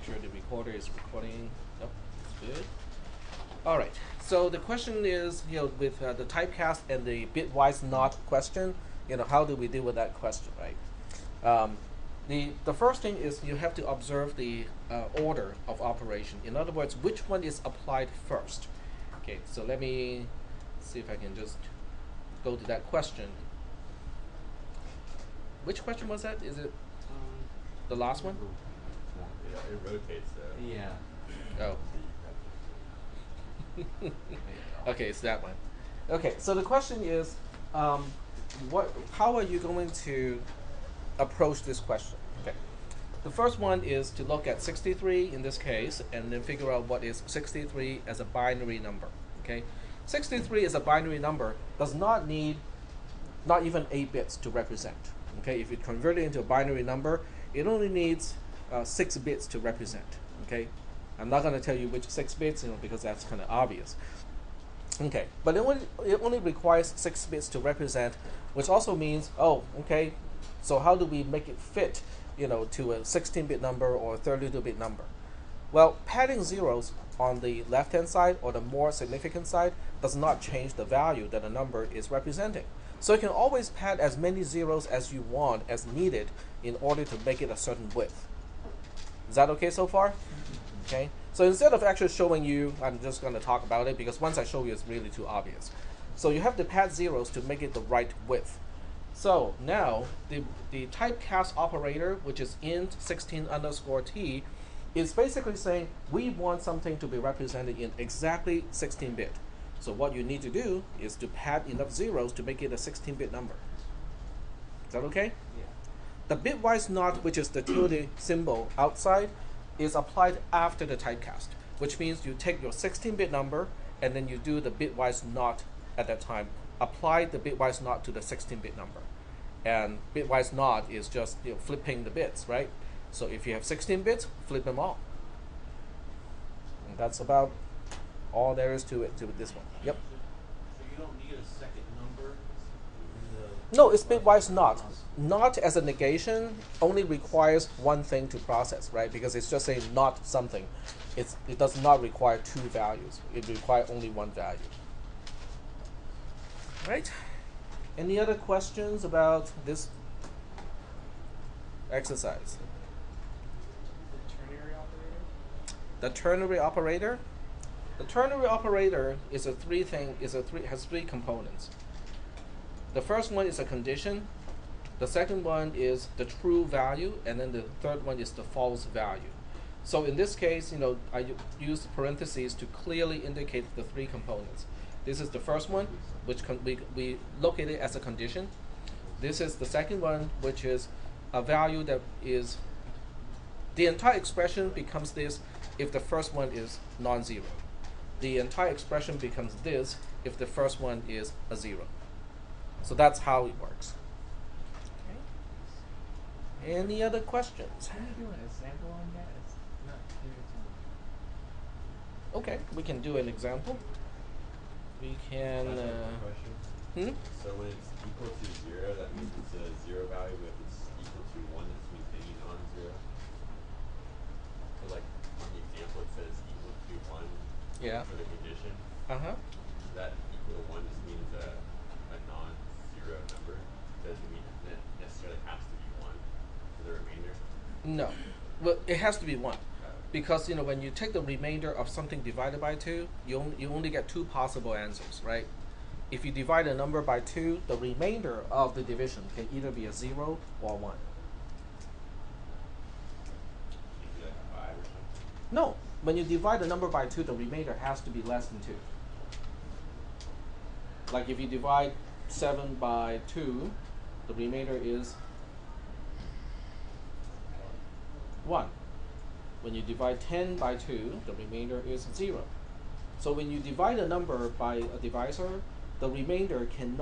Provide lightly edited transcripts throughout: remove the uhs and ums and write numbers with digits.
sure the recorder is recording. Yep, that's good. All right. So the question is, with the typecast and the bitwise not question, how do we deal with that question, right? The first thing is you have to observe the order of operation. In other words, which one is applied first? Okay. So let me see if I can just go to that question. Which question was that? Is it the last one? Yeah, it rotates though. Yeah. Oh. Okay, it's that one. Okay, so the question is, how are you going to approach this question? Okay. The first one is to look at 63 in this case, and then figure out what is 63 as a binary number. Okay, 63 as a binary number does not need not even 8 bits to represent. Okay, if you convert it into a binary number, it only needs 6 bits to represent. Okay, I'm not going to tell you which 6 bits, because that's kind of obvious. Okay, but it only requires 6 bits to represent, which also means, okay, so how do we make it fit, to a 16-bit number or a 32-bit number? Well, padding zeros on the left-hand side or the more significant side does not change the value that a number is representing. So you can always pad as many zeros as you want as needed in order to make it a certain width. Is that okay so far? Okay. So instead of actually showing you, I'm just going to talk about it because once I show you, it's really too obvious. So you have to pad zeros to make it the right width. So now the typecast operator, which is int 16_t, is basically saying we want something to be represented in exactly 16-bit. So what you need to do is to pad enough zeros to make it a 16-bit number. Is that okay? Yeah. The bitwise not, which is the tilde symbol outside, is applied after the typecast, which means you take your 16-bit number and then you do the bitwise not at that time. Apply the bitwise not to the 16-bit number. And bitwise not is just flipping the bits, right? So if you have 16 bits, flip them all. And that's about all there is to it, to this one. Yep. So you don't need a second number in the... No, it's bitwise not. Not as a negation only requires one thing to process, right? Because it's just saying not something. It does not require 2 values. It requires only 1 value. Right? Any other questions about this exercise? The ternary operator? The ternary operator is has 3 components. The first one is a condition. The second one is the true value, and then the third one is the false value. So in this case, I use parentheses to clearly indicate the 3 components. This is the first one, which we locate it as a condition. This is the second one, which is a value that is, the entire expression becomes this if the first one is non-zero. The entire expression becomes this if the first one is a 0. So that's how it works. Okay. Any other questions? Can you do an example on that? It's not clear to me. Okay, we can do an example. We can. Question. So when it's equal to 0, that means it's a 0 value. But if it's equal to 1, that means any non-zero. So like on the example, it says equal to 1 for the condition. That equal to 1 just means a non-zero number. Doesn't mean that necessarily has to be 1 for the remainder. No, well, it has to be 1. Because when you take the remainder of something divided by 2, you only get 2 possible answers, right? If you divide a number by 2, the remainder of the division can either be a 0 or 1. Maybe like a 5 or something. No, when you divide a number by 2, the remainder has to be less than 2. Like if you divide 7 by 2, the remainder is 1. When you divide 10 by 2, the remainder is 0. So when you divide a number by a divisor, the remainder can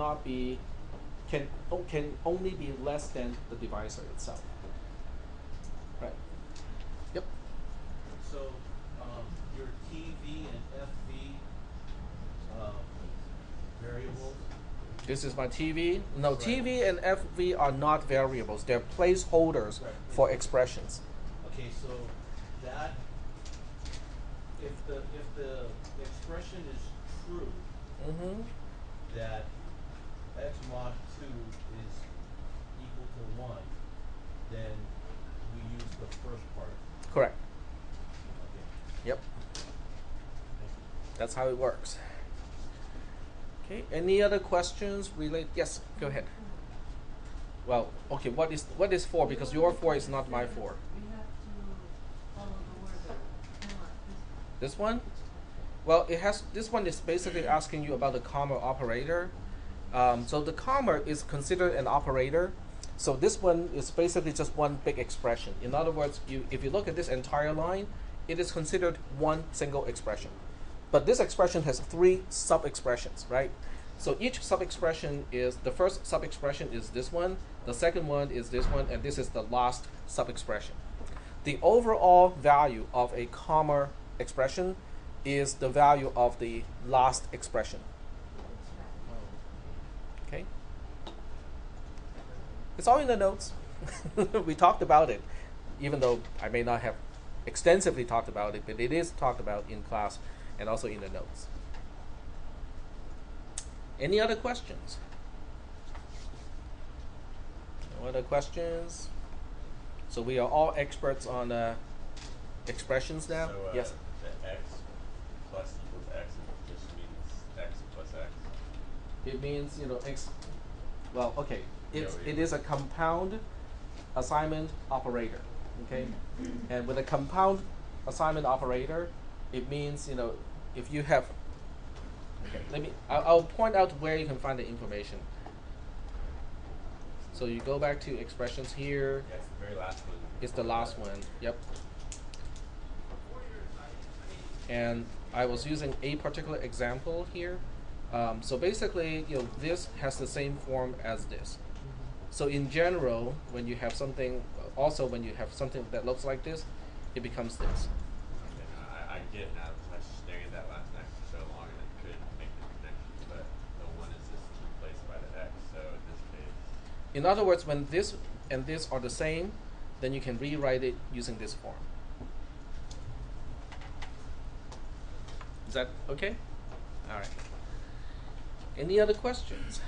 only be less than the divisor itself. Right. Yep. So your TV and FV variables? This is my TV. No, Right. TV and FV are not variables. They're placeholders Right. for expressions. Okay, so that, if the expression is true, Mm-hmm. that x mod 2 is equal to 1, then we use the first part. Correct. Okay. Yep. Thank you. That's how it works. Okay. Any other questions relate? Yes. Go ahead. Well, okay. What is 4? Because your 4 is not my 4. We have to follow the order. Not This one? Well, it has. This one is basically asking you about the comma operator. So the comma is considered an operator. So this one is basically just one big expression. In other words, if you look at this entire line, it is considered one single expression. But this expression has 3 sub-expressions, right? So each sub-expression is, the first sub-expression is this one, the second one is this one, and this is the last sub-expression. The overall value of a comma expression is the value of the last expression. Okay? It's all in the notes. We talked about it, even though I may not have extensively talked about it, but it is talked about in class and also in the notes. Any other questions? No other questions? So we are all experts on expressions now? So, Yes. the x plus equals x just means x plus x. It means, x, well, okay, Yeah, it is a compound assignment operator, okay? And with a compound assignment operator, it means, if you have, okay, I'll point out where you can find the information. So you go back to expressions here. Yeah, it's the very last one. It's the last one, yep. And I was using a particular example here. So basically, this has the same form as this. So in general, when you have something, also when you have something that looks like this, it becomes this. Okay, I get it now because I was staring at that last night for so long and I couldn't make the connection. But the 1 is just replaced by the x. So in this case, In other words, when this and this are the same, then you can rewrite it using this form. Is that okay? All right. Any other questions?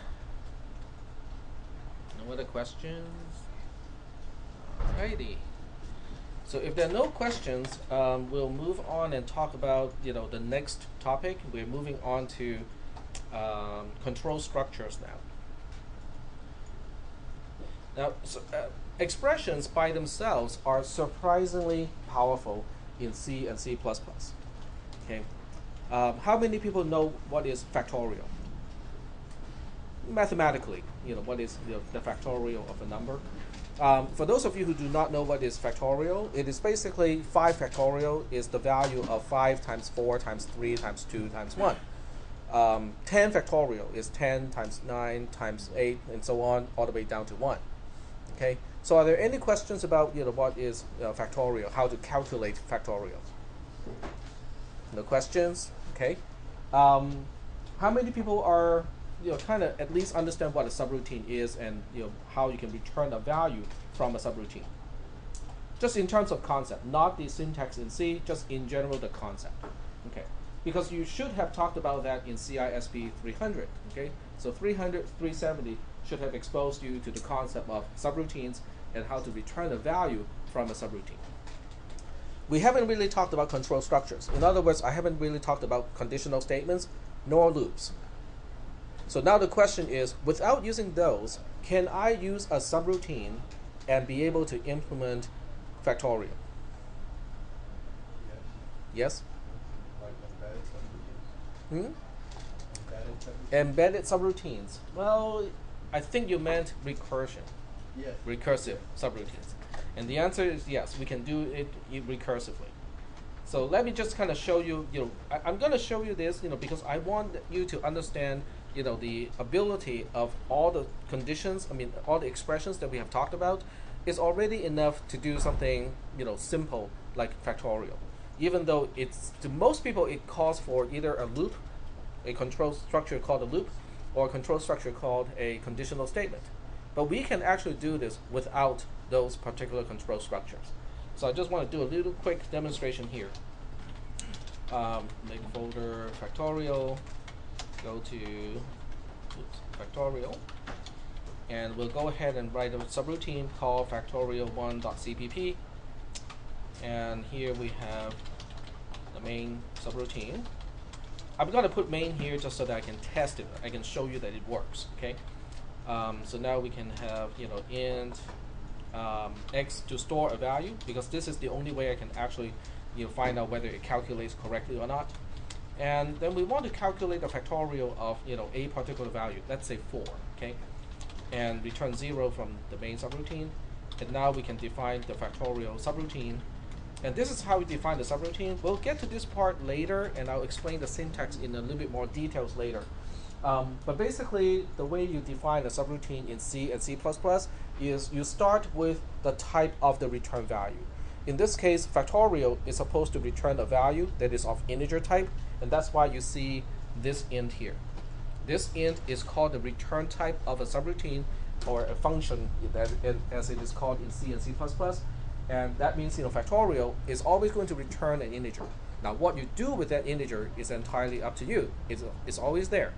No other questions? Alrighty. So if there are no questions, we'll move on and talk about the next topic. We're moving on to control structures now. Now, expressions by themselves are surprisingly powerful in C and C++. Okay. How many people know what is factorial? Mathematically, what is the factorial of a number? For those of you who do not know what is factorial, it is basically 5 factorial is the value of 5 times 4 times 3 times 2 times 1. 10 factorial is 10 times 9 times 8 and so on, all the way down to 1. Okay, so are there any questions about what is factorial, how to calculate factorial? No questions? Okay. How many people are kind of at least understand what a subroutine is and how you can return a value from a subroutine? Just in terms of concept, not the syntax in C, just in general the concept. Okay, because you should have talked about that in CISP 300. Okay, so 300, 370 should have exposed you to the concept of subroutines and how to return a value from a subroutine. We haven't really talked about control structures. In other words, I haven't really talked about conditional statements nor loops. So now the question is, without using those, can I use a subroutine and be able to implement factorial? Yes? Like embedded subroutines. Embedded subroutines. Well, I think you meant recursion. Yes. Recursive subroutines. And the answer is yes, we can do it recursively. So let me just kind of show you, I'm going to show you this, because I want you to understand, the ability of all the conditions, all the expressions that we have talked about is already enough to do something, simple like factorial. Even though to most people, it calls for either a loop, a control structure called a loop, or a control structure called a conditional statement. But we can actually do this without those particular control structures. So I just want to do a little quick demonstration here. Make folder factorial, go to factorial, and we'll go ahead and write a subroutine called factorial1.cpp. And here we have the main subroutine. I'm going to put main here just so that I can test it. I can show you that it works. Okay. So now we can have int x to store a value, because this is the only way I can actually find out whether it calculates correctly or not. And then we want to calculate the factorial of a particular value. Let's say 4. Okay. And return 0 from the main subroutine. And now we can define the factorial subroutine. And this is how we define the subroutine. We'll get to this part later, and I'll explain the syntax in a little bit more details later. But basically, the way you define a subroutine in C and C++ is you start with the type of the return value. In this case, factorial is supposed to return a value that is of integer type, and that's why you see this int here. This int is called the return type of a subroutine, or a function as it is called in C and C++. And that means factorial is always going to return an integer. Now what you do with that integer is entirely up to you. It's always there.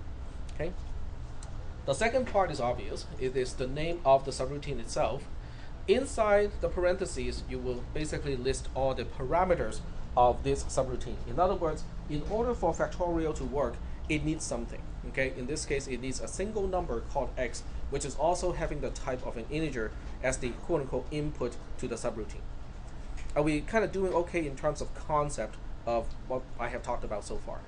Okay. The second part is obvious. It is the name of the subroutine itself. Inside the parentheses, you will basically list all the parameters of this subroutine. In other words, in order for factorial to work, it needs something. Okay. In this case, it needs a single number called x, which is also having the type of an integer as the quote-unquote input to the subroutine. Are we kind of doing okay in terms of concept of what I have talked about so far?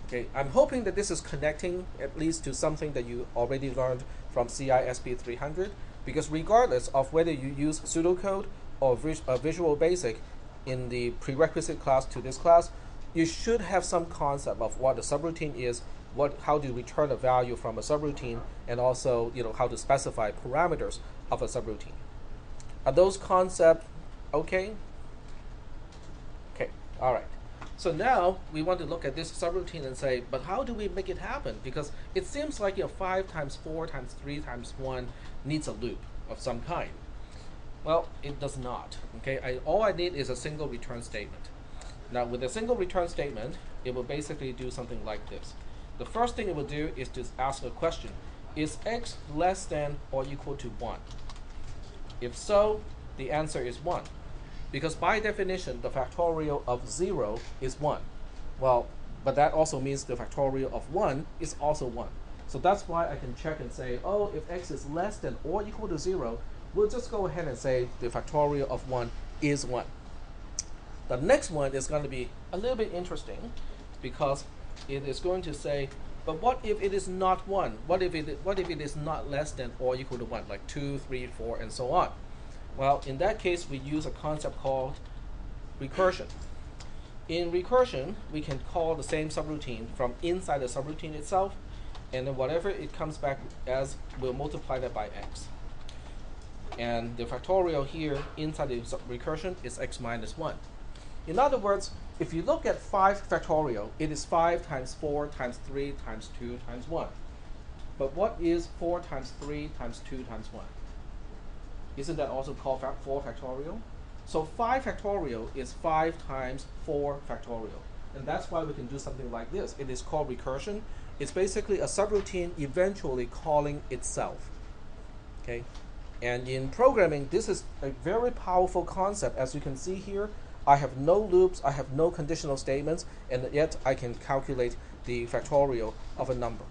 Okay, I'm hoping that this is connecting at least to something that you already learned from cisp360, because regardless of whether you use pseudocode or Visual Basic in the prerequisite class to this class, you should have some concept of what a subroutine is, how to return a value from a subroutine, and also how to specify parameters of a subroutine. Are those concepts okay? Okay, all right. So now we want to look at this subroutine and say, but how do we make it happen? Because it seems like 5 times 4 times 3 times 1 needs a loop of some kind. Well, it does not. Okay, all I need is a single return statement. Now with a single return statement, it will basically do something like this. The first thing it will do is to ask a question. Is x less than or equal to 1? If so, the answer is 1. Because by definition, the factorial of 0 is 1. Well, but that also means the factorial of 1 is also 1. So that's why I can check and say, oh, if x is less than or equal to 0, we'll just go ahead and say the factorial of 1 is 1. The next one is going to be a little bit interesting, because it is going to say, but what if it is not 1? What if it is not less than or equal to 1, like 2, 3, 4, and so on? Well, in that case, we use a concept called recursion. In recursion, we can call the same subroutine from inside the subroutine itself, and then whatever it comes back as, we'll multiply that by x. And the factorial here inside the recursion is x minus 1. In other words, if you look at 5 factorial, it is 5 times 4 times 3 times 2 times 1. But what is 4 times 3 times 2 times 1? Isn't that also called 4 factorial? So 5 factorial is 5 times 4 factorial. And that's why we can do something like this. It is called recursion. It's basically a subroutine eventually calling itself. Okay? And in programming, this is a very powerful concept. As you can see here, I have no loops, I have no conditional statements, and yet I can calculate the factorial of a number.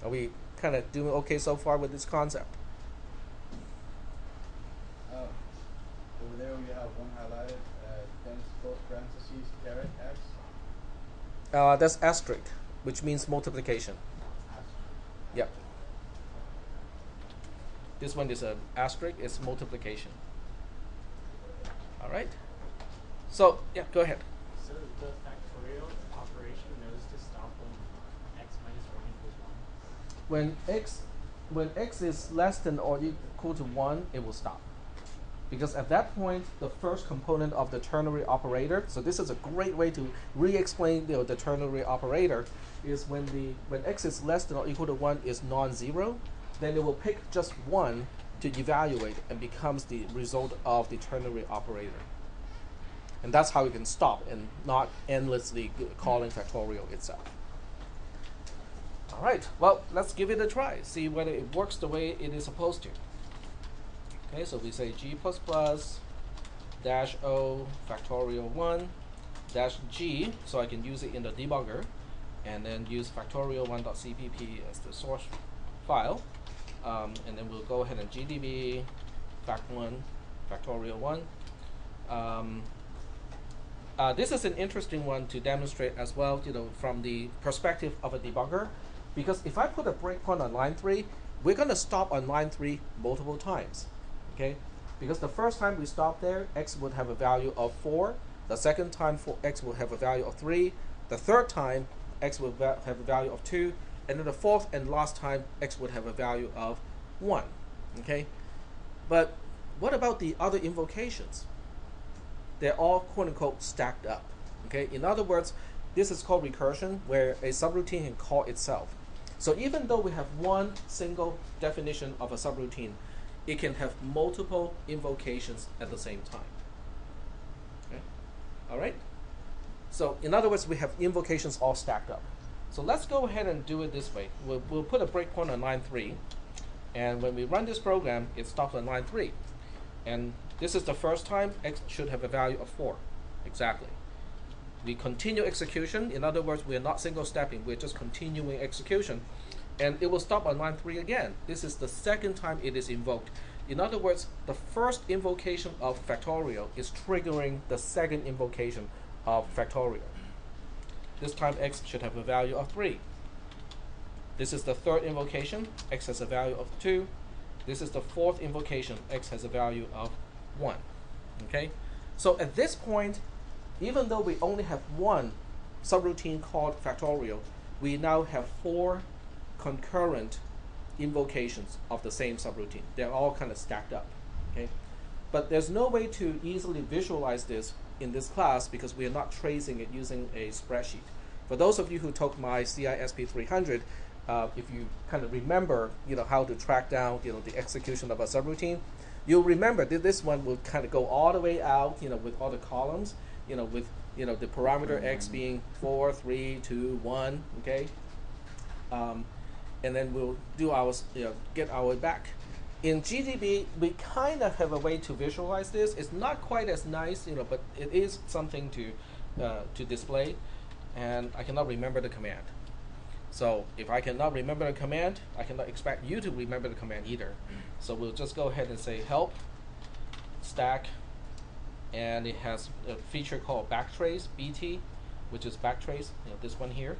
Are we kind of doing okay so far with this concept? Over there we have one highlighted, then close parentheses, caret x. That's asterisk, which means multiplication. Yep. This one is an asterisk, it's multiplication. All right. So, yeah, go ahead. So the factorial operation knows to stop when x minus 1 equals 1? When x is less than or equal to 1, it will stop. Because at that point, the first component of the ternary operator, so this is a great way to re-explain the ternary operator, is when x is less than or equal to 1 is non-zero, then it will pick just 1 to evaluate and becomes the result of the ternary operator. And that's how you can stop and not endlessly calling factorial itself. All right, well, let's give it a try, see whether it works the way it is supposed to. Okay, so we say g++ dash o factorial 1 dash g, so I can use it in the debugger, and then use factorial1.cpp as the source file. And then we'll go ahead and gdb fact1 factorial 1. This is an interesting one to demonstrate as well, from the perspective of a debugger, because if I put a breakpoint on line 3, we're going to stop on line 3 multiple times, okay? Because the first time we stop there, x would have a value of 4. The second time, x will have a value of 3. The third time, x will have a value of 2. And then the fourth and last time, x would have a value of 1, okay? But what about the other invocations? They're all quote-unquote stacked up, okay? In other words, this is called recursion, where a subroutine can call itself. So even though we have one single definition of a subroutine, it can have multiple invocations at the same time. Okay? All right? So in other words, we have invocations all stacked up. So let's go ahead and do it this way. We'll put a breakpoint on line 3, and when we run this program, it stops on line 3. And this is the first time x should have a value of 4, exactly. We continue execution. In other words, we are not single stepping, we're just continuing execution. And it will stop on line 3 again. This is the second time it is invoked. In other words, the first invocation of factorial is triggering the second invocation of factorial. This time x should have a value of 3. This is the third invocation, x has a value of 2. This is the fourth invocation, x has a value of 1. Okay? So at this point, even though we only have one subroutine called factorial, we now have 4 concurrent invocations of the same subroutine. They're all kind of stacked up. Okay? But there's no way to easily visualize this in this class because we are not tracing it using a spreadsheet. For those of you who took my cisp360, if you kind of remember, how to track down, the execution of a subroutine, you'll remember that this one will kind of go all the way out, with all the columns, with the parameter x being 4, 3, 2, 1, okay, and then we'll do our, get our way back. In GDB, we kind of have a way to visualize this. It's not quite as nice, but it is something to display, and I cannot remember the command. So if I cannot remember the command, I cannot expect you to remember the command either. So we'll just go ahead and say help stack, and it has a feature called backtrace, BT, which is backtrace, this one here.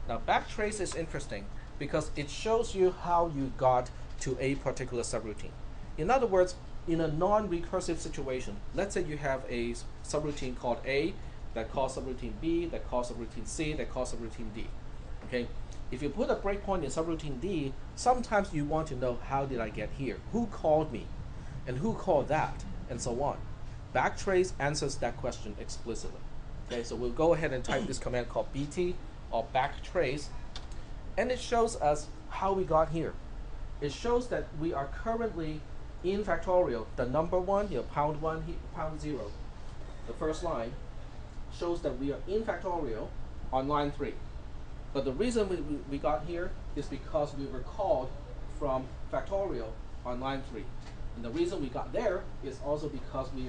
Now backtrace is interesting because it shows you how you got to a particular subroutine. In other words, in a non-recursive situation, let's say you have a subroutine called A that calls subroutine B, that calls subroutine C, that calls subroutine D. Okay? If you put a breakpoint in subroutine D, sometimes you want to know how did I get here? Who called me? And who called that? And so on. Backtrace answers that question explicitly. Okay, so we'll go ahead and type this command called BT or backtrace, and it shows us how we got here. It shows that we are currently in factorial. The number 1, pound 1, pound 0, the first line, shows that we are in factorial on line 3. But the reason we got here is because we were called from factorial on line 3. And the reason we got there is also because we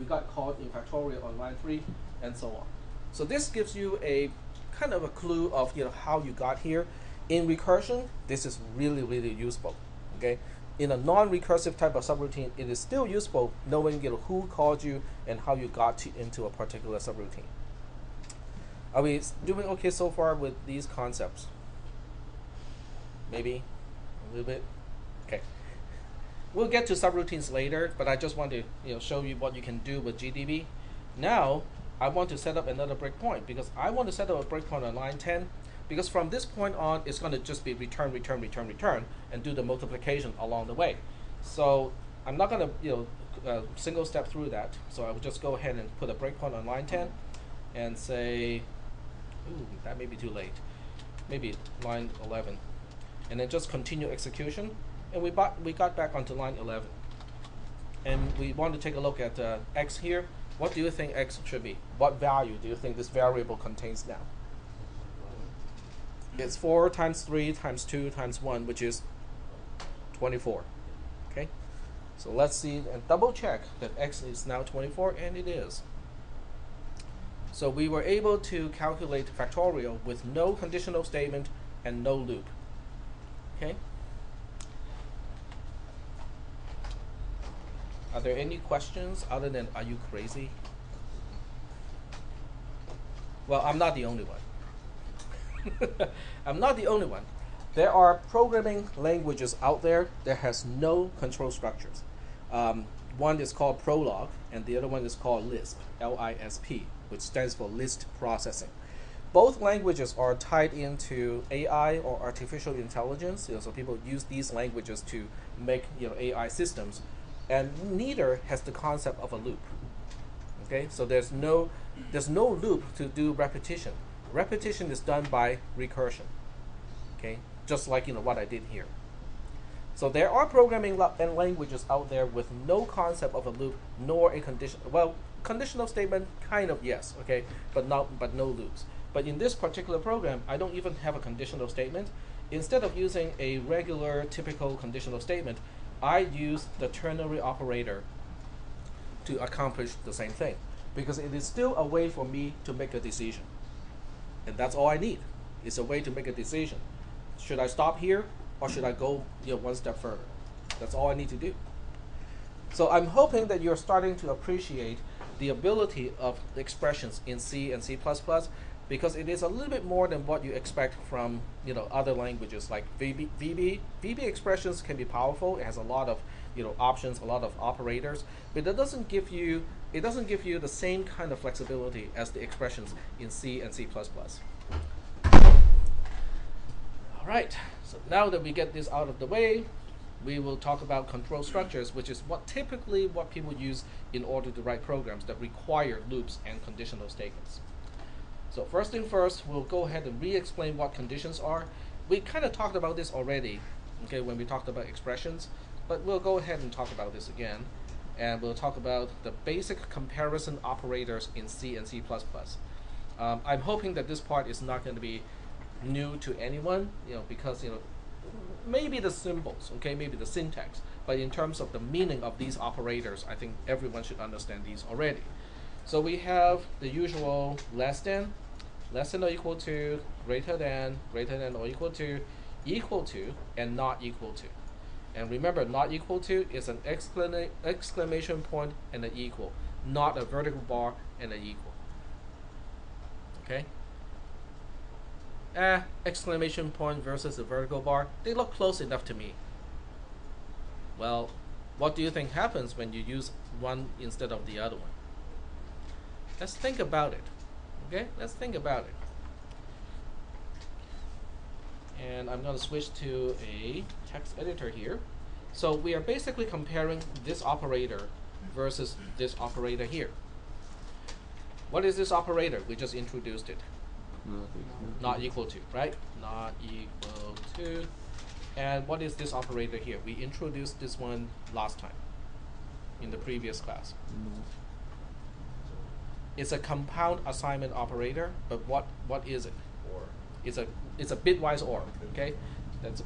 got called in factorial on line 3, and so on. So this gives you a kind of a clue of how you got here. In recursion, this is really, really useful. Okay? In a non-recursive type of subroutine, it is still useful knowing who called you and how you got into a particular subroutine. Are we doing okay so far with these concepts? Maybe a little bit. Okay. We'll get to subroutines later, but I just want to show you what you can do with GDB. Now, I want to set up another breakpoint because I want to set up a breakpoint on line 10. Because from this point on, it's going to just be return, return, return, return, and do the multiplication along the way. So I'm not going to single step through that. So I will just go ahead and put a breakpoint on line 10 and say, ooh, that may be too late. Maybe line 11. And then just continue execution. and we got back onto line 11. And we want to take a look at x here. What do you think x should be? What value do you think this variable contains now? It's 4 times 3 times 2 times 1, which is 24. Okay? So let's see and double check that x is now 24, and it is. So we were able to calculate factorial with no conditional statement and no loop. Okay? Are there any questions other than, are you crazy? Well, I'm not the only one. I'm not the only one. There are programming languages out there that has no control structures. One is called Prolog, and the other one is called Lisp, L-I-S-P, which stands for list processing. Both languages are tied into AI or artificial intelligence. So people use these languages to make AI systems, and neither has the concept of a loop. Okay, so there's no loop to do repetition. Repetition is done by recursion. Okay, just like what I did here. So there are programming languages out there with no concept of a loop nor a condition. Well, conditional statement kind of yes, okay, but no loops. But in this particular program, I don't even have a conditional statement. Instead of using a regular typical conditional statement, I use the ternary operator to accomplish the same thing, because it is still a way for me to make a decision. And that's all I need. It's a way to make a decision. Should I stop here, or should I go one step further? That's all I need to do. So I'm hoping that you're starting to appreciate the ability of expressions in C and C++, because it is a little bit more than what you expect from other languages like VB. VB expressions can be powerful. It has a lot of options, a lot of operators, but it doesn't give you the same kind of flexibility as the expressions in C and C++. All right. So now that we get this out of the way, we will talk about control structures, which is typically what people use in order to write programs that require loops and conditional statements. So first thing first, we'll go ahead and re-explain what conditions are. We kind of talked about this already, okay, when we talked about expressions, but we'll go ahead and talk about this again, and we'll talk about the basic comparison operators in C and C++. I'm hoping that this part is not going to be new to anyone, because maybe the symbols, okay, maybe the syntax, but in terms of the meaning of these operators, I think everyone should understand these already. So we have the usual less than or equal to, greater than or equal to, and not equal to. And remember, not equal to is an exclamation point and an equal, not a vertical bar and an equal. Okay? Exclamation point versus a vertical bar, they look close enough to me. Well, what do you think happens when you use one instead of the other one? Let's think about it. Okay, let's think about it. And I'm going to switch to a text editor here. So we are basically comparing this operator versus this operator here. What is this operator? We just introduced it. Not equal to, right? Not equal to. And what is this operator here? We introduced this one last time in the previous class. It's a compound assignment operator, but what is it? Or. It's a bitwise OR. Okay,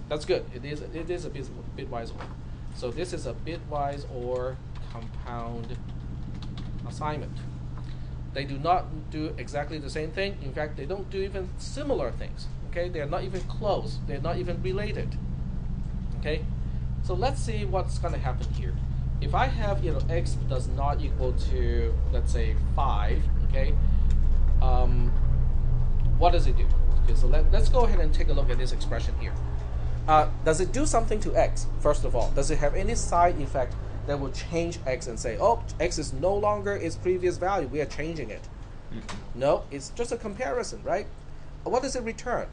that's good. It is a bitwise OR. So this is a bitwise OR compound assignment. They do not do exactly the same thing. In fact, they don't do even similar things. Okay, they're not even close. They're not even related. Okay, so let's see what's going to happen here. If I have x does not equal to, let's say, 5, okay, what does it do? Okay, so let's go ahead and take a look at this expression here. Does it do something to x, first of all? Does it have any side effect that will change x and say, oh, x is no longer its previous value, we are changing it? No, it's just a comparison, right? What does it return?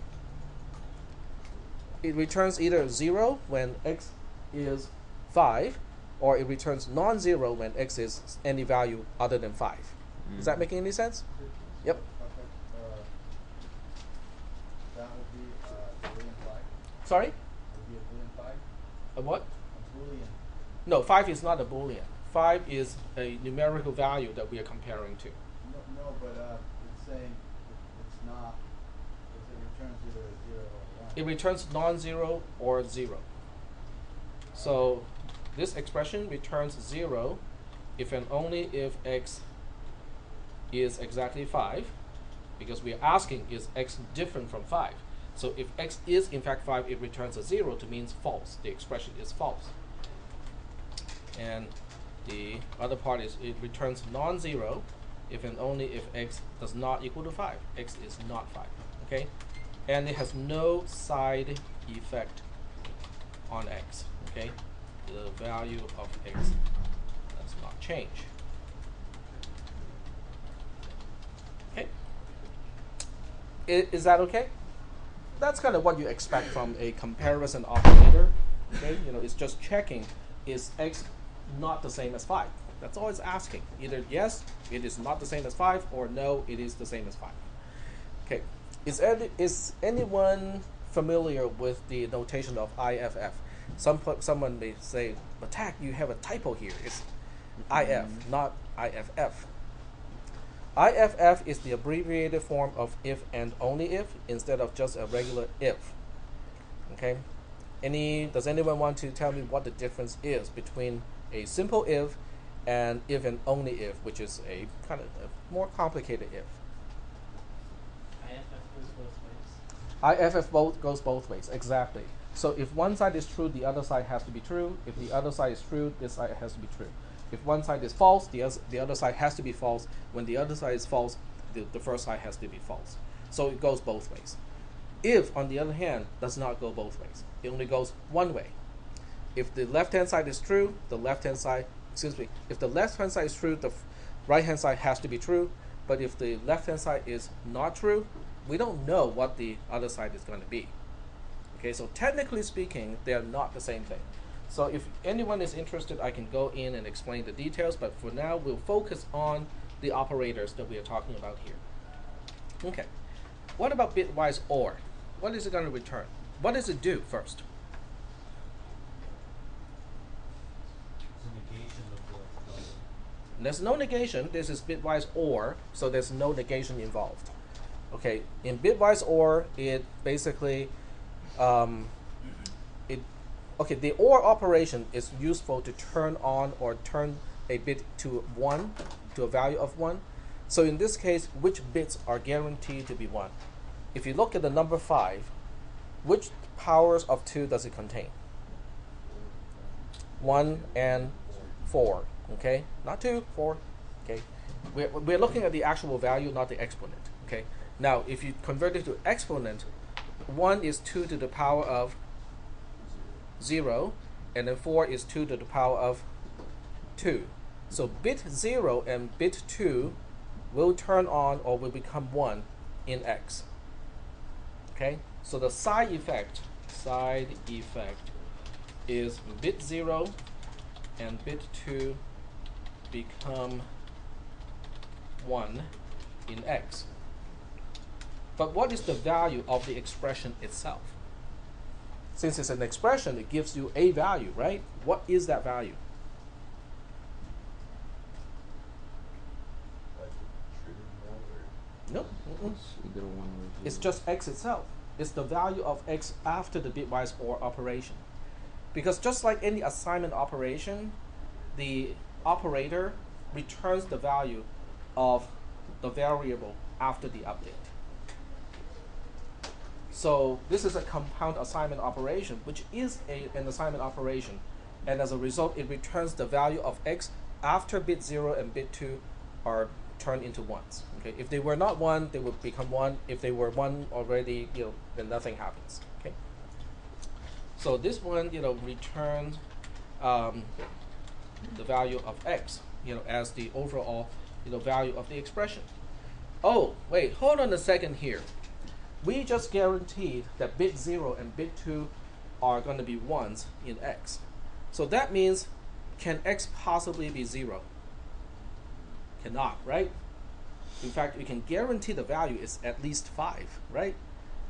It returns either 0 when x is 5, or it returns non-zero when x is any value other than 5. Is that making any sense? Yep. That would be a Boolean 5. Sorry? Would be a Boolean 5. A what? A boolean. No, 5 is not a boolean. 5 is a numerical value that we are comparing to. No, but it's saying it's not. It returns either a 0 or 1. It returns non-zero or 0. So this expression returns 0 if and only if x is exactly 5, because we are asking is x different from 5. So if x is in fact 5, it returns a 0 to means false. The expression is false. And the other part is it returns non-zero if and only if x does not equal to 5. X is not 5. Okay? And it has no side effect on x. Okay? The value of x does not change. Okay? Is that okay? That's kind of what you expect from a comparison operator. Okay? You know, it's just checking, is x not the same as 5? That's all it's asking. Either yes, it is not the same as 5, or no, it is the same as 5. Okay. Is anyone familiar with the notation of IFF? Someone may say, but Tack, you have a typo here. It's IF, not IFF. IFF is the abbreviated form of if and only if instead of just a regular if. Okay? Does anyone want to tell me what the difference is between a simple if and only if, which is a kind of a more complicated if? IFF goes both ways, exactly. So if one side is true, the other side has to be true. If the other side is true, this side has to be true. If one side is false, the other side has to be false. When the other side is false, the first side has to be false. So it goes both ways. If, on the other hand, does not go both ways. It only goes one way. If the left-hand side is true, if the left-hand side is true, the right-hand side has to be true. But if the left-hand side is not true, we don't know what the other side is going to be. Okay, so technically speaking, they are not the same thing. So if anyone is interested, I can go in and explain the details, but for now, we'll focus on the operators that we are talking about here. Okay, what about bitwise OR? What is it going to return? What does it do first? There's no negation. This is bitwise OR, so there's no negation involved. Okay, in bitwise OR, it basically, the OR operation is useful to turn on or turn a bit to 1, to a value of 1. So in this case, which bits are guaranteed to be 1? If you look at the number 5, which powers of 2 does it contain? 1 and 4. Okay, not 2, 4. Okay, we're looking at the actual value, not the exponent. Okay, now if you convert it to exponent, 1 is 2 to the power of 0, and then 4 is 2 to the power of 2. So bit 0 and bit 2 will turn on or will become 1 in X. Okay, so the side effect is bit 0 and bit 2 become 1 in X. But what is the value of the expression itself? Since it's an expression, it gives you a value, right? What is that value? No. It's just X itself. It's the value of X after the bitwise OR operation. Because just like any assignment operation, the operator returns the value of the variable after the update. So this is a compound assignment operation, which is an assignment operation. And as a result, it returns the value of X after bit 0 and bit 2 are turned into 1s. Okay? If they were not 1, they would become 1. If they were 1 already, then nothing happens. Okay? So this one, returns the value of X, as the overall, value of the expression. Oh, wait, hold on a second here. We just guaranteed that bit 0 and bit 2 are going to be 1s in X. So that means, can X possibly be 0? Cannot, right? In fact, we can guarantee the value is at least 5, right?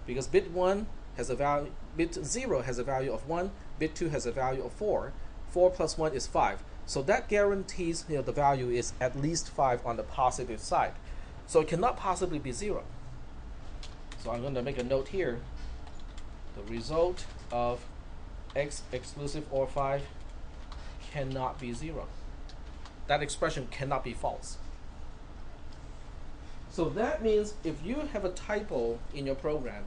Because bit 1 has a value, bit 0 has a value of 1, bit 2 has a value of 4. 4 plus 1 is 5. So that guarantees the value is at least 5 on the positive side. So it cannot possibly be 0. So I'm going to make a note here. The result of x exclusive OR 5 cannot be 0. That expression cannot be false. So that means if you have a typo in your program,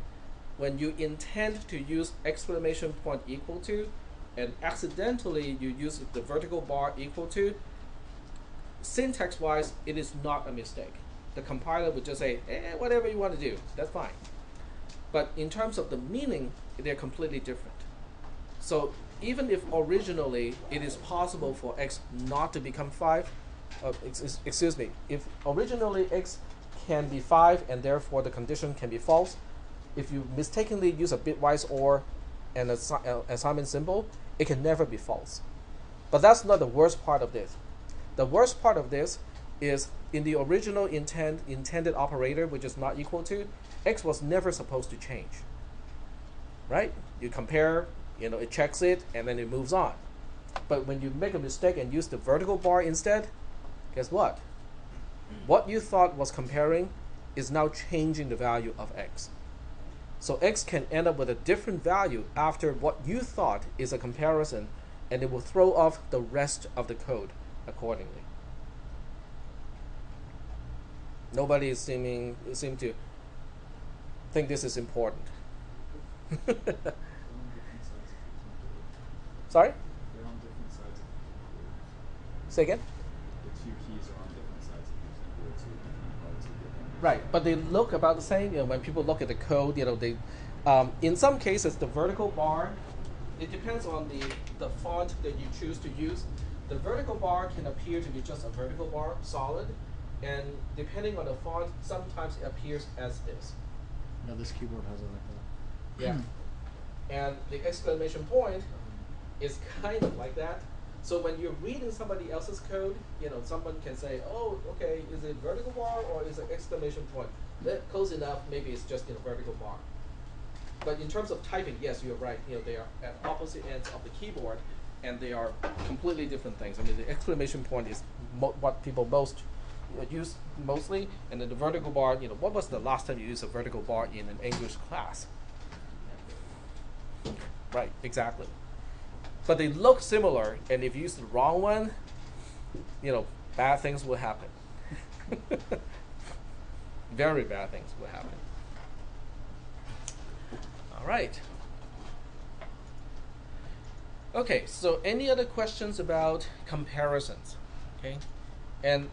when you intend to use exclamation point equal to, and accidentally you use the vertical bar equal to, syntax-wise, it is not a mistake. The compiler would just say, whatever you want to do, that's fine. But in terms of the meaning, they're completely different. So even if originally it is possible for x not to become 5, excuse me, if originally x can be 5 and therefore the condition can be false, if you mistakenly use a bitwise OR and an assignment symbol, it can never be false. But that's not the worst part of this. The worst part of this is in the original intended operator, which is not equal to, x was never supposed to change. Right? You compare, it checks it, and then it moves on. But when you make a mistake and use the vertical bar instead, guess what? What you thought was comparing is now changing the value of x. So x can end up with a different value after what you thought is a comparison, and it will throw off the rest of the code accordingly. Nobody seem to think this is important. Sorry? They're on different sides of the keyboard. Say again? The two keys are on different sides of the keyboard, so it can be hard to get them. Right, but they look about the same. When people look at the code, they, in some cases, the vertical bar, it depends on the font that you choose to use. The vertical bar can appear to be just a vertical bar, solid, and depending on the font, sometimes it appears as this. No, this keyboard has it like that. Yeah. And the exclamation point is kind of like that. So when you're reading somebody else's code, someone can say, oh, okay, is it vertical bar or is it exclamation point? Close enough, maybe it's just vertical bar. But in terms of typing, yes, you're right. They are at opposite ends of the keyboard, and they are completely different things. I mean, the exclamation point is what people most use mostly, and then the vertical bar, what was the last time you used a vertical bar in an English class? Right, exactly. But they look similar, and if you use the wrong one, bad things will happen. Very bad things will happen. All right. Okay, so any other questions about comparisons? Okay, and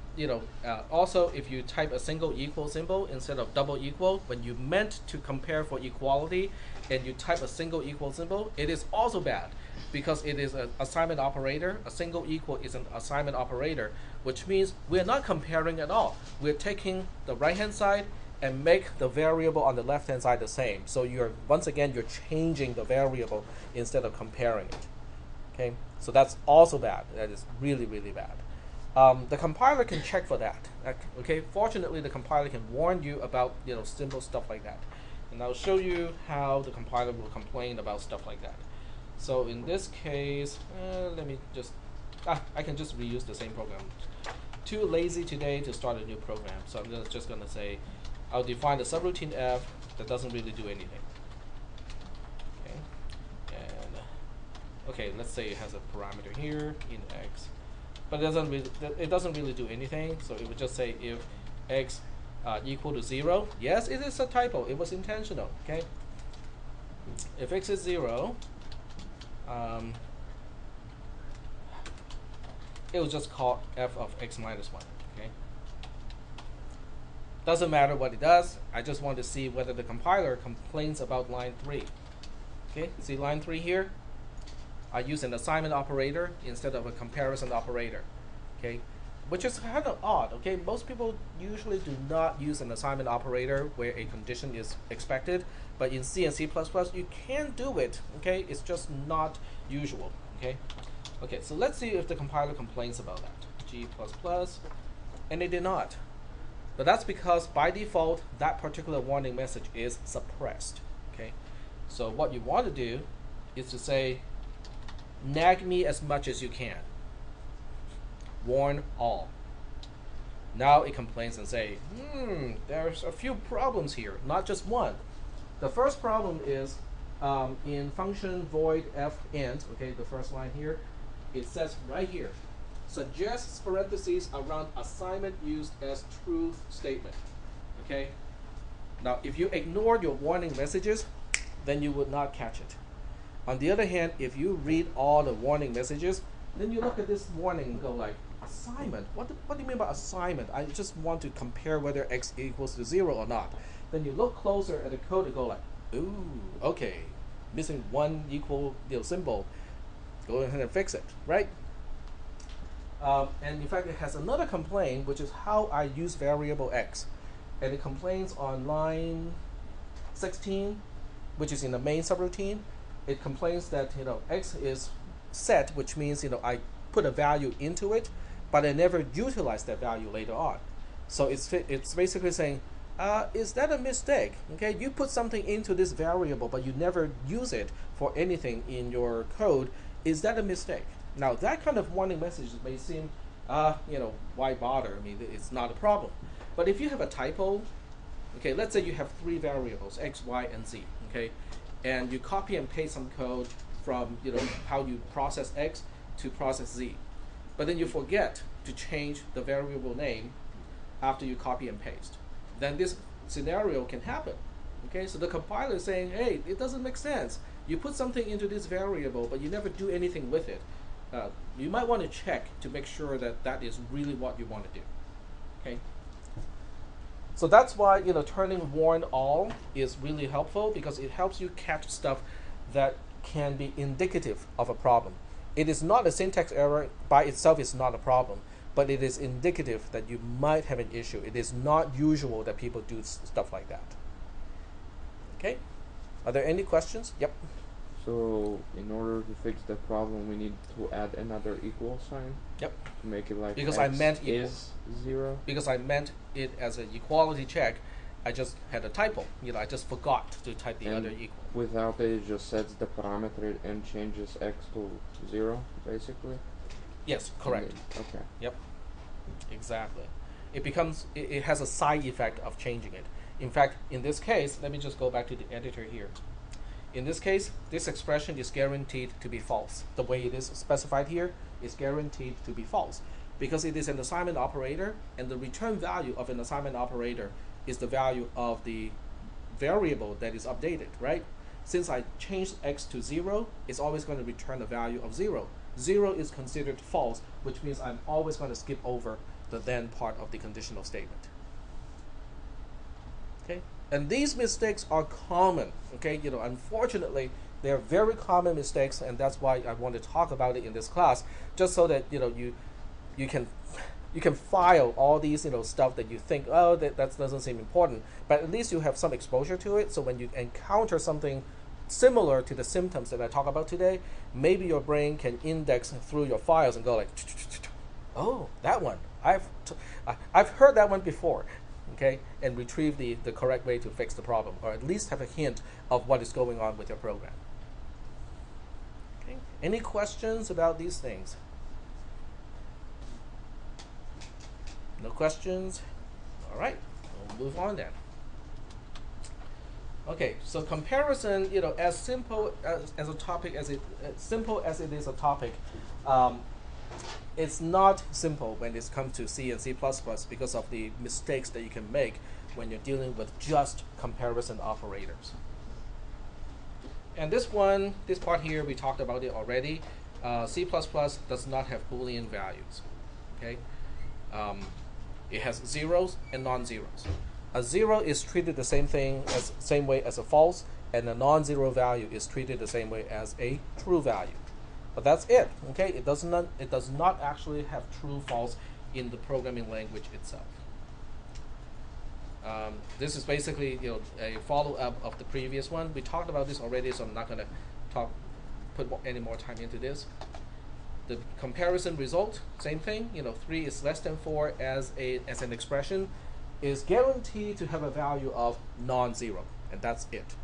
also if you type a single equal symbol instead of double equal, when you meant to compare for equality and you type a single equal symbol, it is also bad because it is an assignment operator. A single equal is an assignment operator, which means we're not comparing at all. We're taking the right hand side and make the variable on the left hand side the same. So once again you're changing the variable instead of comparing it. Okay, so that's also bad. That is really, really bad. The compiler can check for that. Okay, fortunately the compiler can warn you about simple stuff like that, and I'll show you how the compiler will complain about stuff like that. So in this case, let me just I can just reuse the same program. Too lazy today to start a new program, so I'm just gonna say I'll define the subroutine f that doesn't really do anything. Okay, and okay, let's say it has a parameter here in x. But it doesn't really do anything, so it would just say if x equal to 0. Yes, it is a typo. It was intentional. Okay. If x is 0, it will just call f of x minus 1. Okay. Doesn't matter what it does. I just want to see whether the compiler complains about line 3. Okay. See line 3 here. I use an assignment operator instead of a comparison operator, okay? Which is kind of odd, okay? Most people usually do not use an assignment operator where a condition is expected, but in C and C++, you can do it, okay? It's just not usual, okay? Okay, so let's see if the compiler complains about that. G++, and it did not. But that's because by default, that particular warning message is suppressed, okay? So what you want to do is to say, nag me as much as you can. Warn all. Now it complains and say, there's a few problems here, not just one. The first problem is in function void f int, okay, the first line here, it says right here, suggests parentheses around assignment used as truth statement, okay? Now, if you ignore your warning messages, then you would not catch it. On the other hand, if you read all the warning messages, then you look at this warning and go like, assignment? What do you mean by assignment? I just want to compare whether x equals to 0 or not. Then you look closer at the code and go like, ooh, okay, missing one equal symbol. Go ahead and fix it, right? And in fact, it has another complaint, which is how I use variable x. And it complains on line 16, which is in the main subroutine. It complains that x is set, which means I put a value into it, but I never utilize that value later on. So it's basically saying, is that a mistake? Okay, you put something into this variable, but you never use it for anything in your code. Is that a mistake? Now that kind of warning message may seem, why bother? I mean, it's not a problem. But if you have a typo, okay, let's say you have 3 variables, x, y, and z, okay, and you copy and paste some code from how you process x to process z, but then you forget to change the variable name after you copy and paste, then this scenario can happen. Okay, so the compiler is saying, hey, it doesn't make sense. You put something into this variable, but you never do anything with it. You might want to check to make sure that that is really what you want to do. Okay. So that's why turning warn all is really helpful, because it helps you catch stuff that can be indicative of a problem. It is not a syntax error by itself; is not a problem, but it is indicative that you might have an issue. It is not usual that people do stuff like that. Okay. Are there any questions? Yep. So in order to fix the problem, we need to add another equal sign. Yep. To make it like because x I meant is 0. Because I meant it as an equality check. I just had a typo. I just forgot to type the other equal. Without it just sets the parameter and changes x to 0, basically. Yes, correct. Okay. Yep. Exactly. It becomes. It has a side effect of changing it. In fact, in this case, let me just go back to the editor here. In this case, this expression is guaranteed to be false. The way it is specified here is guaranteed to be false, because it is an assignment operator, and the return value of an assignment operator is the value of the variable that is updated, right? Since I changed x to 0, it's always going to return a value of 0. 0 is considered false, which means I'm always going to skip over the then part of the conditional statement. Okay? And these mistakes are common, okay? Unfortunately, they're very common mistakes, and that's why I want to talk about it in this class, just so that you can file all these stuff that you think, oh, that doesn't seem important, but at least you have some exposure to it. So when you encounter something similar to the symptoms that I talk about today, maybe your brain can index through your files and go like, oh, that one, I've heard that one before. Okay, and retrieve the correct way to fix the problem, or at least have a hint of what is going on with your program. Okay, any questions about these things? No questions? All right, we'll move on then. Okay, so comparison, as simple as a topic as simple as it is a topic, it's not simple when it comes to C and C++ because of the mistakes that you can make when you're dealing with just comparison operators. And this part here, we talked about it already. C++ does not have Boolean values. Okay, it has zeros and non-zeros. A 0 is treated the same way as a false, and a non-zero value is treated the same way as a true value. But that's it. Okay, it does not actually have true false in the programming language itself. This is basically a follow-up of the previous one. We talked about this already, so I'm not going to put any more time into this. The comparison result, same thing. 3 is less than 4 as an expression is guaranteed to have a value of non-zero, and that's it.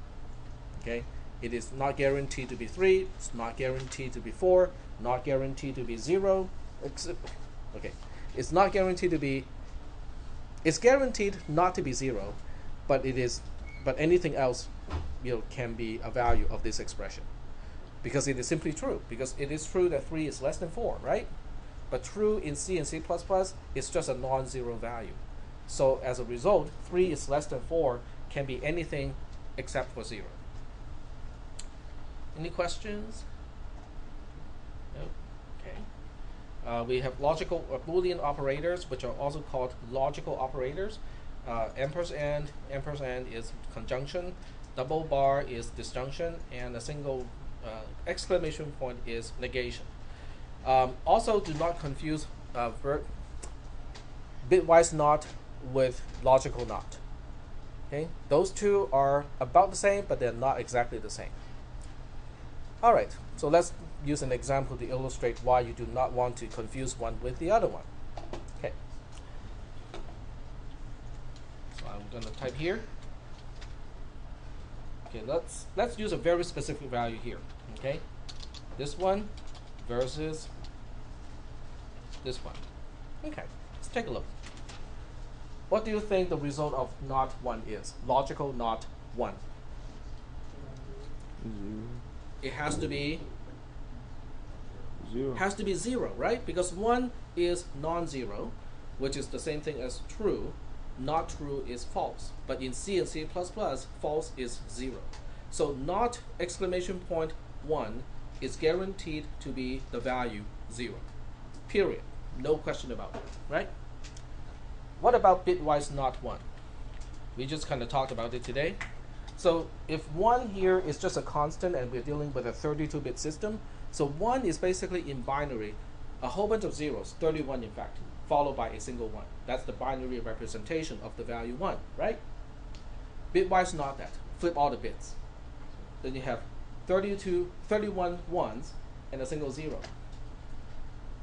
Okay, It is not guaranteed to be 3. It's not guaranteed to be 4. Not guaranteed to be 0. Okay, it's not guaranteed to be. It's guaranteed not to be 0, but it is. But anything else, can be a value of this expression, because it is simply true. Because it is true that 3 is less than 4, right? But true in C and C++ is just a non-zero value. So as a result, 3 is less than 4 can be anything except for 0. Any questions? No? Okay. We have logical Boolean operators, which are also called logical operators. Ampersand is conjunction, double bar is disjunction, and a single exclamation point is negation. Also, do not confuse bitwise not with logical not. Okay, those two are about the same, but they're not exactly the same. All right, so let's use an example to illustrate why you do not want to confuse one with the other one. Okay, so I'm going to type here. Okay, let's use a very specific value here. Okay, this one versus this one. Okay, let's take a look. What do you think the result of not 1 is? Logical not 1. It has to be 0, right? Because 1 is non-zero, which is the same thing as true. Not true is false. But in C and C++, false is 0. So not exclamation point 1 is guaranteed to be the value 0. Period. No question about it, right? What about bitwise not 1? We just kind of talked about it today. So if 1 here is just a constant and we're dealing with a 32-bit system, so 1 is basically in binary, a whole bunch of zeros, 31 in fact, followed by a single 1. That's the binary representation of the value 1, right? Bitwise not that. Flip all the bits. Then you have 31 ones and a single 0.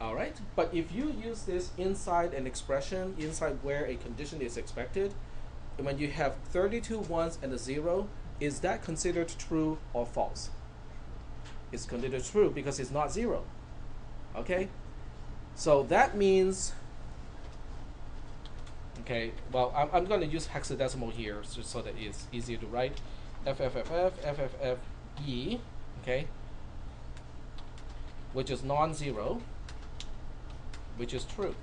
All right, but if you use this inside an expression, inside where a condition is expected, when you have 32 ones and a 0, is that considered true or false? It's considered true because it's not 0. Okay, so that means, okay, well, I'm going to use hexadecimal here just so that it's easier to write. FFFE, okay, which is non-zero, which is true.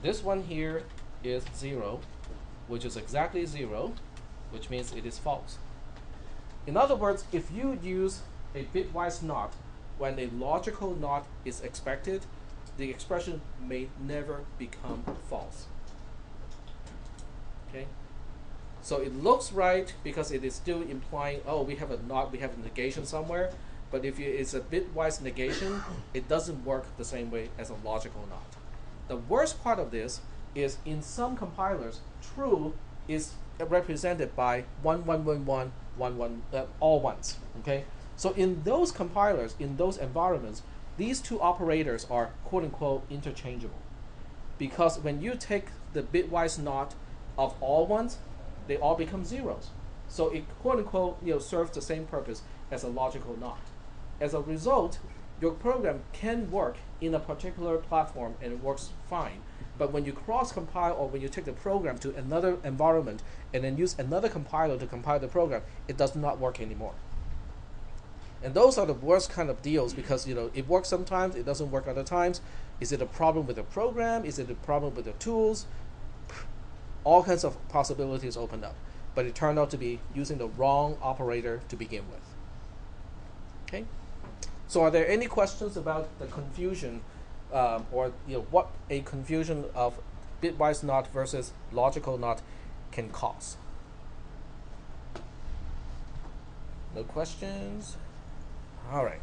This one here is 0, which is exactly 0, which means it is false. In other words, if you use a bitwise not when a logical not is expected, the expression may never become false. Okay? So it looks right because it is still implying, oh, we have a not, we have a negation somewhere. But if it's a bitwise negation, it doesn't work the same way as a logical not. The worst part of this is in some compilers, true is represented by 1, 1, 1, 1, 1, 1, all ones. Okay, so in those compilers, in those environments, these two operators are quote unquote interchangeable, because when you take the bitwise not of all ones, they all become zeros. So it quote unquote serves the same purpose as a logical not. As a result, your program can work in a particular platform and it works fine. But when you cross-compile or when you take the program to another environment and then use another compiler to compile the program, it does not work anymore. And those are the worst kind of deals because it works sometimes, it doesn't work other times. Is it a problem with the program? Is it a problem with the tools? All kinds of possibilities opened up. But it turned out to be using the wrong operator to begin with. Okay? So are there any questions about the confusion or what a confusion of bitwise not versus logical not can cause? No questions? All right.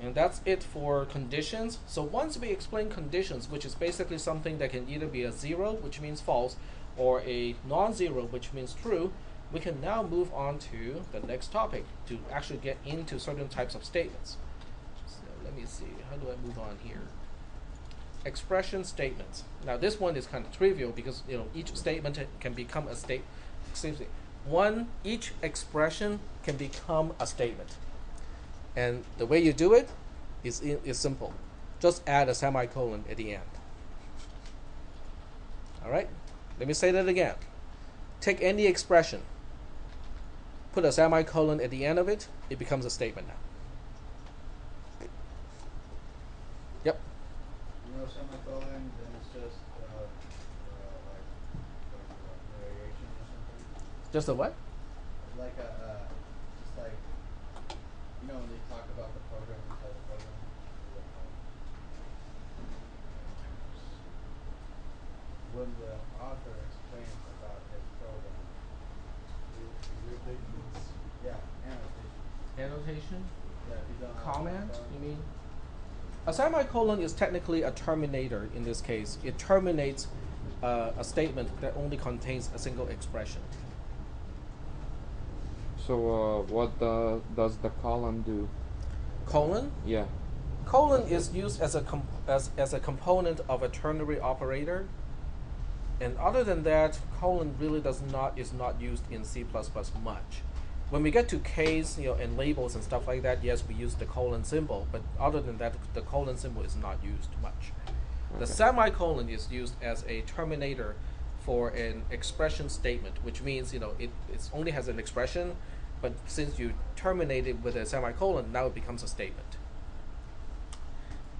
And that's it for conditions. So once we explain conditions, which is basically something that can either be a 0, which means false, or a non-zero, which means true, we can now move on to the next topic to actually get into certain types of statements. So let me see, how do I move on here? Expression statements. Now this one is kind of trivial because each statement can become a state. Excuse me. each expression can become a statement. And the way you do it is simple. Just add a semicolon at the end. All right? Let me say that again. Take any expression, put a semicolon at the end of it, it becomes a statement now. Yep. No semicolon, then it's just like variation or something. Just a what? Like just like, when they talk about the program inside the program. When the author explains about his program. Yeah, annotation. Annotation? Yeah, if you don't have Comment, a you mean? A semicolon is technically a terminator in this case. It terminates a statement that only contains a single expression. So what does the colon do? Colon? Yeah. Colon is used as a component of a ternary operator. And other than that, colon really is not used in C++ much. When we get to case, and labels and stuff like that, yes, we use the colon symbol. But other than that, the colon symbol is not used much. The semicolon is used as a terminator for an expression statement, which means it only has an expression, but since you terminate it with a semicolon, now it becomes a statement.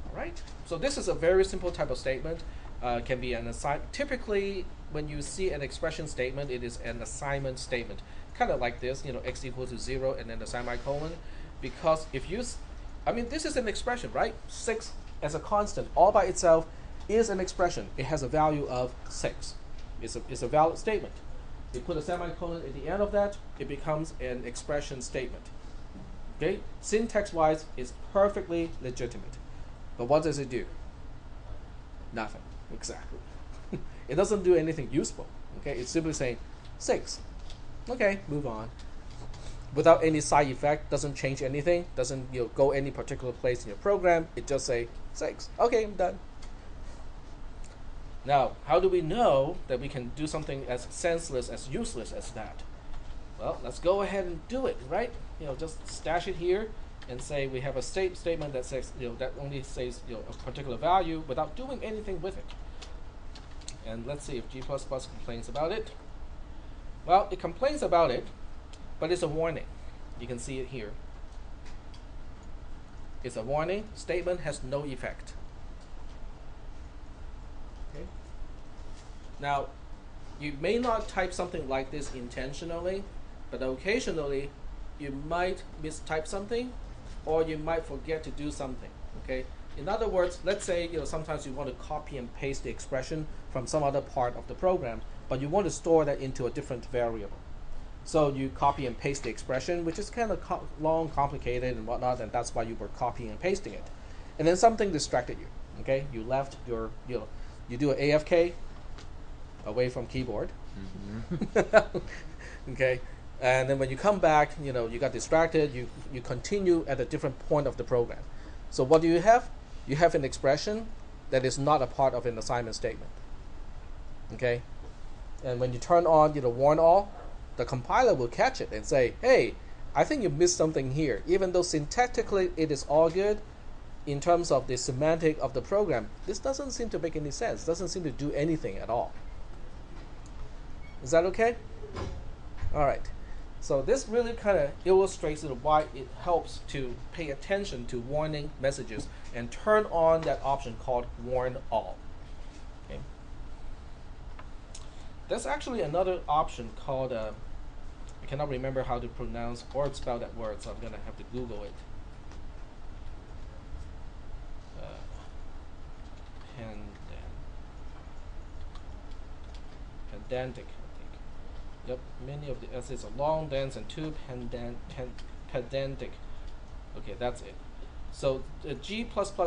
All right. So this is a very simple type of statement. Can be an assignment. Typically, when you see an expression statement, it is an assignment statement, kind of like this. X equals to 0 and then the semicolon, because if you, this is an expression, right? 6 as a constant all by itself is an expression. It has a value of 6. It's a valid statement. You put a semicolon at the end of that, it becomes an expression statement. Okay, syntax-wise, it's perfectly legitimate. But what does it do? Nothing. Exactly. It doesn't do anything useful. Okay, it's simply saying 6. Okay, move on. Without any side effect, doesn't change anything, doesn't go any particular place in your program. It just say 6. Okay, I'm done. Now, how do we know that we can do something as senseless, as useless as that? Well, let's go ahead and do it, right? Just stash it here and say we have a statement that says, that only says, a particular value without doing anything with it. And let's see if G++ complains about it. Well, it complains about it, but it's a warning. You can see it here. It's a warning. Statement has no effect. Okay. Now, you may not type something like this intentionally, but occasionally you might mistype something, or you might forget to do something. Okay. In other words, let's say sometimes you want to copy and paste the expression from some other part of the program, but you want to store that into a different variable. So you copy and paste the expression, which is kind of long, complicated, and whatnot, and that's why you were copying and pasting it. And then something distracted you. Okay, you left your, you do an AFK, away from keyboard. Mm-hmm. Okay, and then when you come back, you got distracted. You continue at a different point of the program. So what do you have? You have an expression that is not a part of an assignment statement. Okay, and when you turn on warn all, the compiler will catch it and say, hey, I think you missed something here. Even though syntactically it is all good, in terms of the semantic of the program, this doesn't seem to make any sense. Doesn't seem to do anything at all. Is that okay? All right. So this really kind of illustrates why it helps to pay attention to warning messages and turn on that option called warn all. Okay. There's actually another option called, I cannot remember how to pronounce or spell that word, so I'm going to have to Google it. Pedantic, I think. Yep, many of the essays are long, dense, and too pedantic. Okay, that's it. So the G++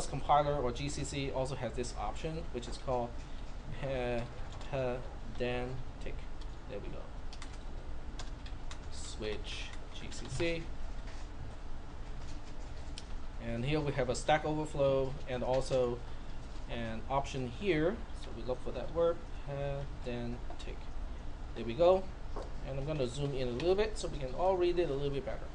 compiler or GCC also has this option, which is called pedantic. There we go. Switch GCC. And here we have a Stack Overflow and also an option here. So we look for that word, pedantic. There we go. And I'm going to zoom in a little bit so we can all read it a little bit better.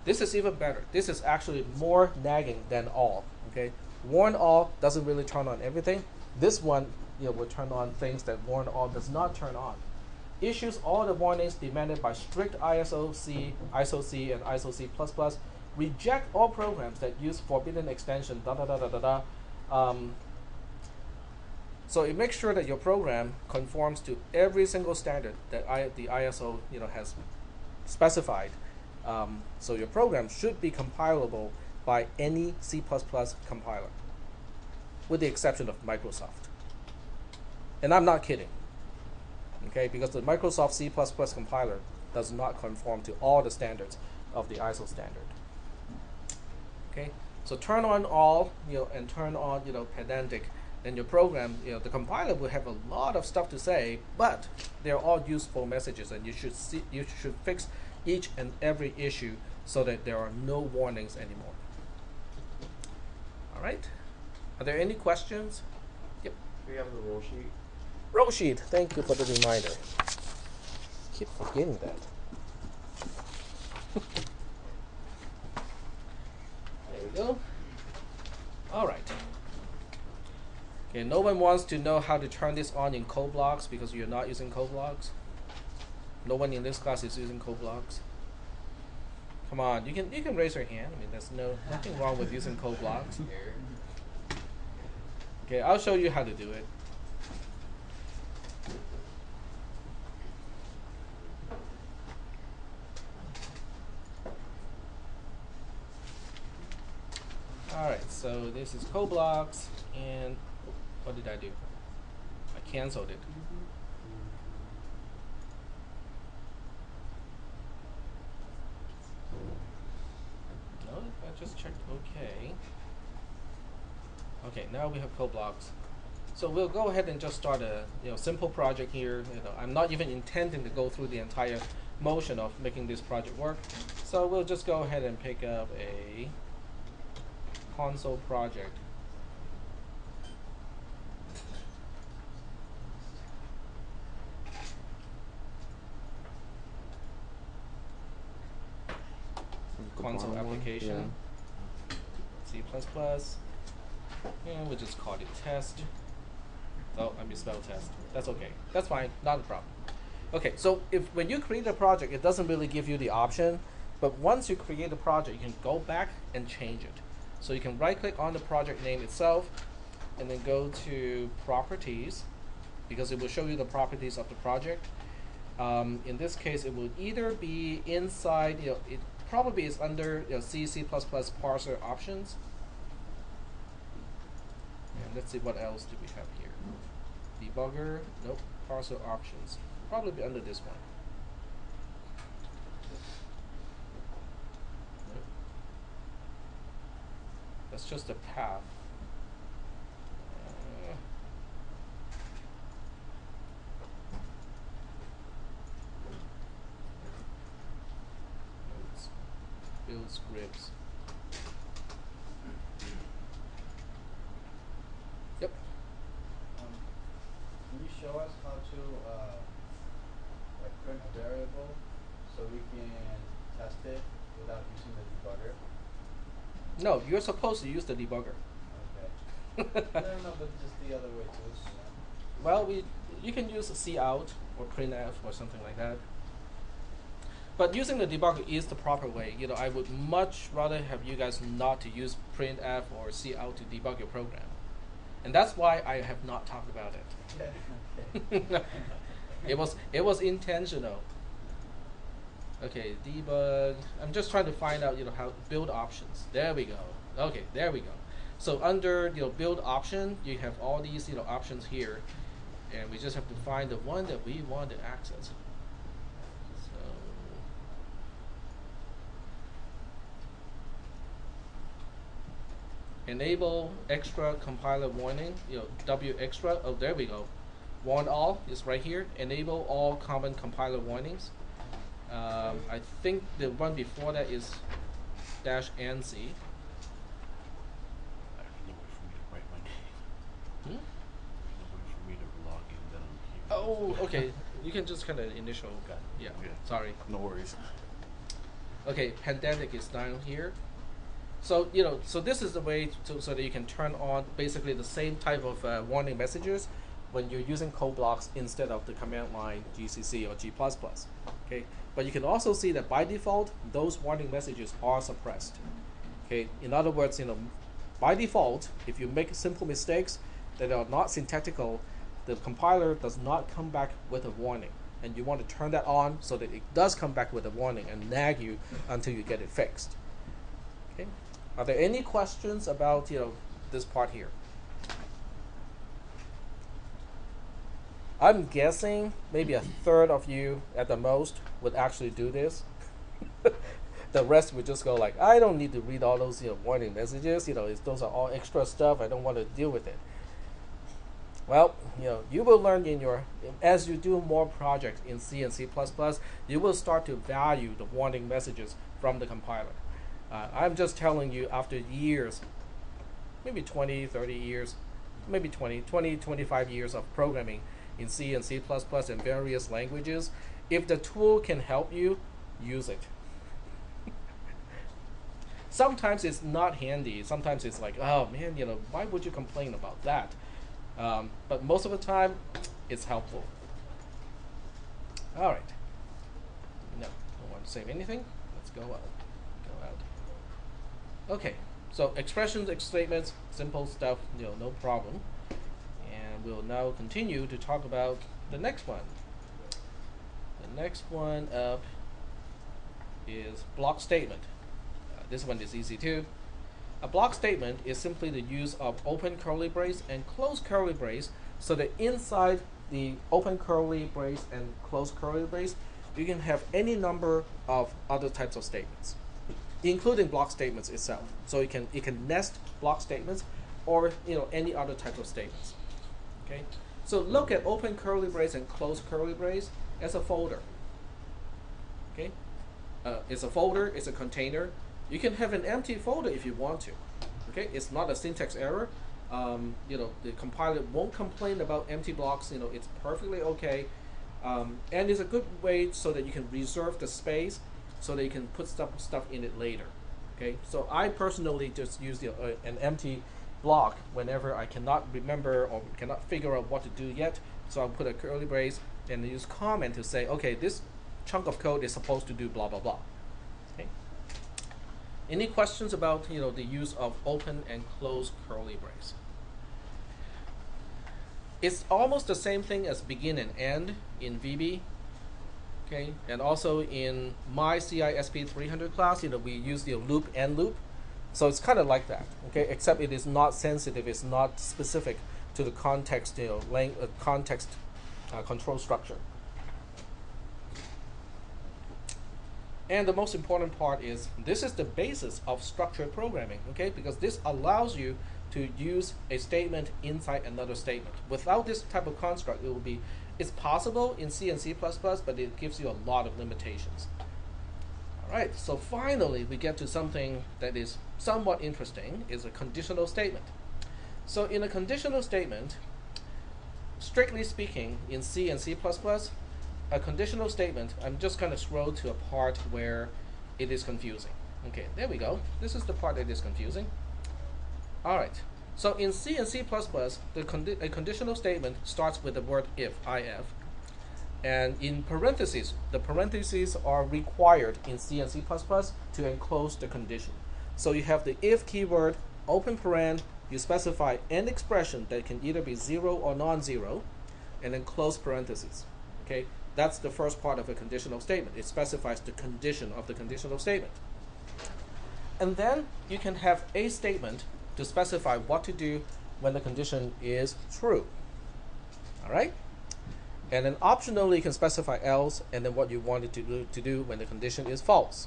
This is even better. This is actually more nagging than all. Okay, warn all doesn't really turn on everything. This one, will turn on things that warn all does not turn on. Issues all the warnings demanded by strict ISO-C, ISO-C, and ISO-C++. Reject all programs that use forbidden extension. Da da da da da da. So it makes sure that your program conforms to every single standard that the ISO has specified. So your program should be compilable by any C++ compiler, with the exception of Microsoft. And I'm not kidding. Okay, because the Microsoft C++ compiler does not conform to all the standards of the ISO standard. Okay, so turn on all, and turn on, pedantic. Then your program, the compiler will have a lot of stuff to say, but they're all useful messages, and you should fix each and every issue so that there are no warnings anymore. All right. Are there any questions? Yep. We have the roll sheet. Roll sheet. Thank you for the reminder. Keep forgetting that. There we go. All right. Okay, no one wants to know how to turn this on in code blocks because you're not using code blocks. No one in this class is using code blocks. Come on, you can raise your hand. I mean, there's nothing wrong with using code blocks. Okay, I'll show you how to do it. Alright, so this is code blocks, and what did I do? I canceled it. No, I just checked OK. Okay, now we have code blocks. So we'll go ahead and just start a simple project here. I'm not even intending to go through the entire motion of making this project work. So we'll just go ahead and pick up a console project. Console application. C++. And we'll just call it test. Oh, I misspelled test. That's okay. That's fine. Not a problem. Okay, so when you create a project, it doesn't really give you the option, but once you create a project, you can go back and change it. So you can right-click on the project name itself, and then go to Properties, because it will show you the properties of the project. In this case, it will either be inside, it probably is under C++ parser options. And let's see what else do we have here. Debugger, nope, parser options. Probably be under this one. Nope. That's just a path. Build scripts. Yep. Can you show us how to like print a variable so we can test it without using the debugger? No, you're supposed to use the debugger. Okay. No, but just the other way too. Well, you can use cout or printf or something like that. But using the debugger is the proper way. I would much rather have you guys not to use printf or cout to debug your program. And that's why I have not talked about it. It was intentional. Okay, debug. I'm just trying to find out, how build options. There we go. Okay, there we go. So under, build option, you have all these, options here, and we just have to find the one that we want to access. So enable extra compiler warning. W extra. Oh, there we go. Warn all is right here. Enable all common compiler warnings. I think the one before that is -nc. There's no way for me to write my name. Hmm? There's no way for me to log in that I'm here. Oh, okay. You can just kind of initial. Yeah. Yeah. Sorry. No worries. Okay. Pandemic is down here. So so this is the way so that you can turn on basically the same type of warning messages when you're using code blocks instead of the command line GCC or G++. Okay, but you can also see that by default those warning messages are suppressed. Okay, in other words, by default, if you make simple mistakes that are not syntactical, the compiler does not come back with a warning, and you want to turn that on so that it does come back with a warning and nag you until you get it fixed. Okay. Are there any questions about this part here? I'm guessing maybe a third of you at the most would actually do this. The rest would just go like, I don't need to read all those warning messages. Those are all extra stuff. I don't want to deal with it. Well, you will learn as you do more projects in C and C++, you will start to value the warning messages from the compiler. I'm just telling you, after years, maybe 20, 30 years, maybe 20, 25 years of programming in C and C++ and various languages, if the tool can help you, use it. Sometimes it's not handy. Sometimes it's like, oh man, why would you complain about that? But most of the time, it's helpful. All right. No, don't want to save anything. Let's go out. Okay, so expressions, statements, simple stuff, no problem. And we'll now continue to talk about the next one. The next one up is block statement. This one is easy too. A block statement is simply the use of open curly brace and close curly brace, so that inside the open curly brace and close curly brace, you can have any number of other types of statements, including block statements itself. So it can nest block statements or any other type of statements. Okay. So look at open curly brace and close curly brace as a folder. Okay. It's a folder. It's a container. You can have an empty folder if you want to. Okay. It's not a syntax error. The compiler won't complain about empty blocks. It's perfectly okay. And it's a good way so that you can reserve the space, so that you can put stuff in it later. Okay, so I personally just use an empty block whenever I cannot remember or cannot figure out what to do yet. So I'll put a curly brace and use comment to say, okay, this chunk of code is supposed to do blah blah blah. Okay. Any questions about the use of open and close curly brace? It's almost the same thing as begin and end in VB. Okay, and also in my cisp360 class, we use the loop and loop, so it's kind of like that. Okay, except it is not sensitive. It's not specific to the context, context control structure. And the most important part is this is the basis of structured programming. Okay, because this allows you to use a statement inside another statement. Without this type of construct, it's possible in C and C++, but it gives you a lot of limitations. All right, so finally we get to something that is somewhat interesting, is a conditional statement. So in a conditional statement, strictly speaking, in C and C++, a conditional statement, I'm just going to scroll to a part where it is confusing. Okay, there we go. This is the part that is confusing. All right. So in C and C++, a conditional statement starts with the word if, and in parentheses, the parentheses are required in C and C++ to enclose the condition. So you have the if keyword, open paren, you specify an expression that can either be 0 or non-zero, and then close parentheses. Okay, that's the first part of a conditional statement. It specifies the condition of the conditional statement. And then you can have a statement to specify what to do when the condition is true. All right? And then optionally you can specify else and then what you want it to do when the condition is false.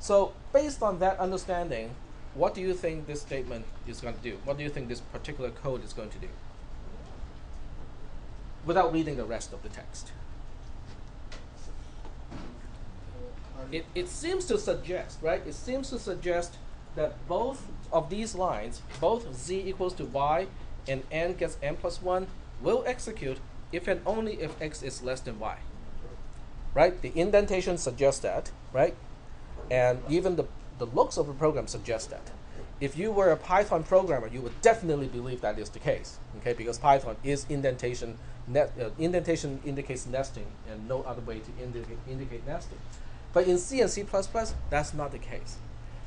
So based on that understanding, what do you think this statement is going to do? What do you think this particular code is going to do? Without reading the rest of the text. It seems to suggest, right? It seems to suggest that both of these lines, both z equals to y and n gets n plus 1, will execute if and only if x is less than y. Right? The indentation suggests that, right? And even the looks of the program suggest that. If you were a Python programmer, you would definitely believe that is the case, okay? Because Python is indentation. Indentation indicates nesting, and no other way to indicate nesting. But in C and C++, that's not the case,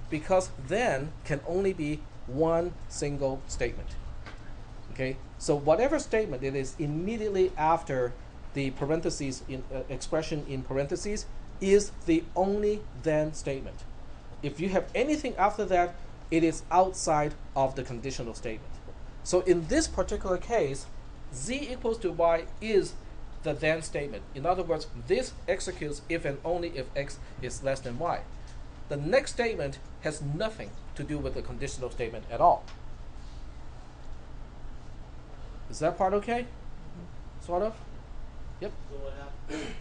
because then can only be one single statement. Okay, so whatever statement it is immediately after the parentheses expression in parentheses is the only then statement. If you have anything after that, it is outside of the conditional statement. So in this particular case, z equals to y is the then statement. In other words, this executes if and only if x is less than y. The next statement has nothing to do with the conditional statement at all. Is that part okay? Sort of? Yep. So what happens?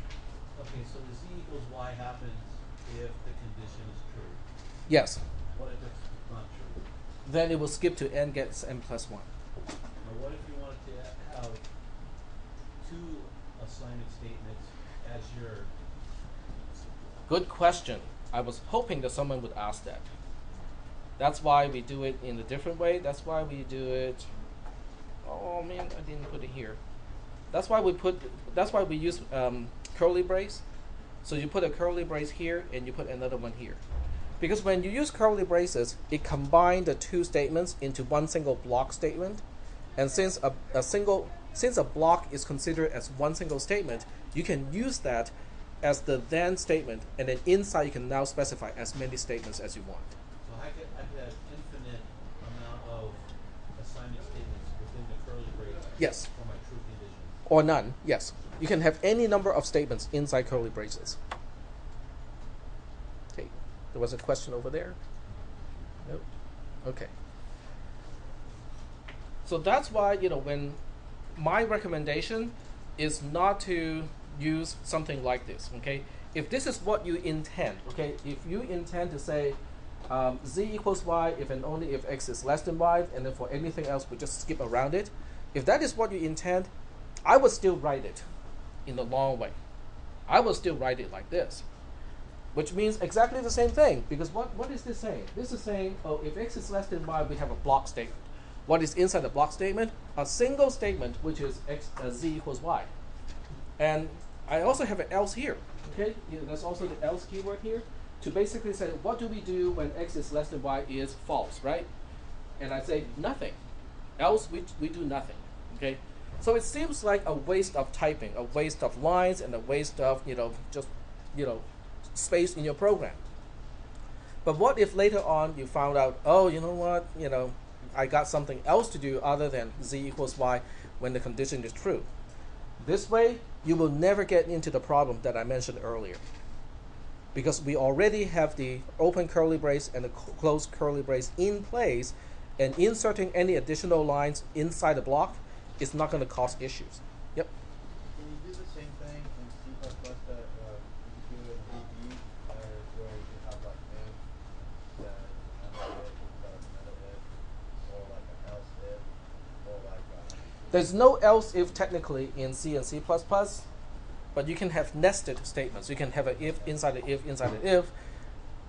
Okay, so the z equals y happens if the condition is true. Yes. What if it's not true? Then it will skip to n gets n plus 1. Now what if you wanted to have two assignment statements as your... Good question. I was hoping that someone would ask that. That's why we do it in a different way. That's why we do it... Oh man, I didn't put it here. That's why we use curly brace. So you put a curly brace here and you put another one here. Because when you use curly braces, it combines the two statements into one single block statement. And since a block is considered as one single statement, you can use that as the then statement, and then inside you can now specify as many statements as you want. So I could have infinite amount of assignment statements within the curly brace. Yes. For my true condition. Or none, yes. You can have any number of statements inside curly braces. Okay, there was a question over there? Nope. Okay. So that's why, when my recommendation is not to use something like this, okay? If this is what you intend, okay? If you intend to say z equals y if and only if x is less than y, and then for anything else we just skip around it. If that is what you intend, I would still write it in the long way. I will still write it like this, which means exactly the same thing, because what is this saying? This is saying, oh, if x is less than y, we have a block statement. What is inside the block statement? A single statement, which is z equals y. And I also have an else here, okay? There's also the else keyword here to basically say, what do we do when x is less than y is false, right? And I say nothing. Else we do nothing, okay? So it seems like a waste of typing, a waste of lines, and a waste of, space in your program. But what if later on you found out, oh, you know what, I got something else to do other than z equals y when the condition is true. This way, you will never get into the problem that I mentioned earlier, because we already have the open curly brace and the closed curly brace in place, and inserting any additional lines inside the block is not going to cause issues. Yep. Can you do the same thing in C++ that you do in VB, where you have like if, then another if, or like an else if, or like There's no else if technically in C and C++, but you can have nested statements. You can have an if inside an if inside an if,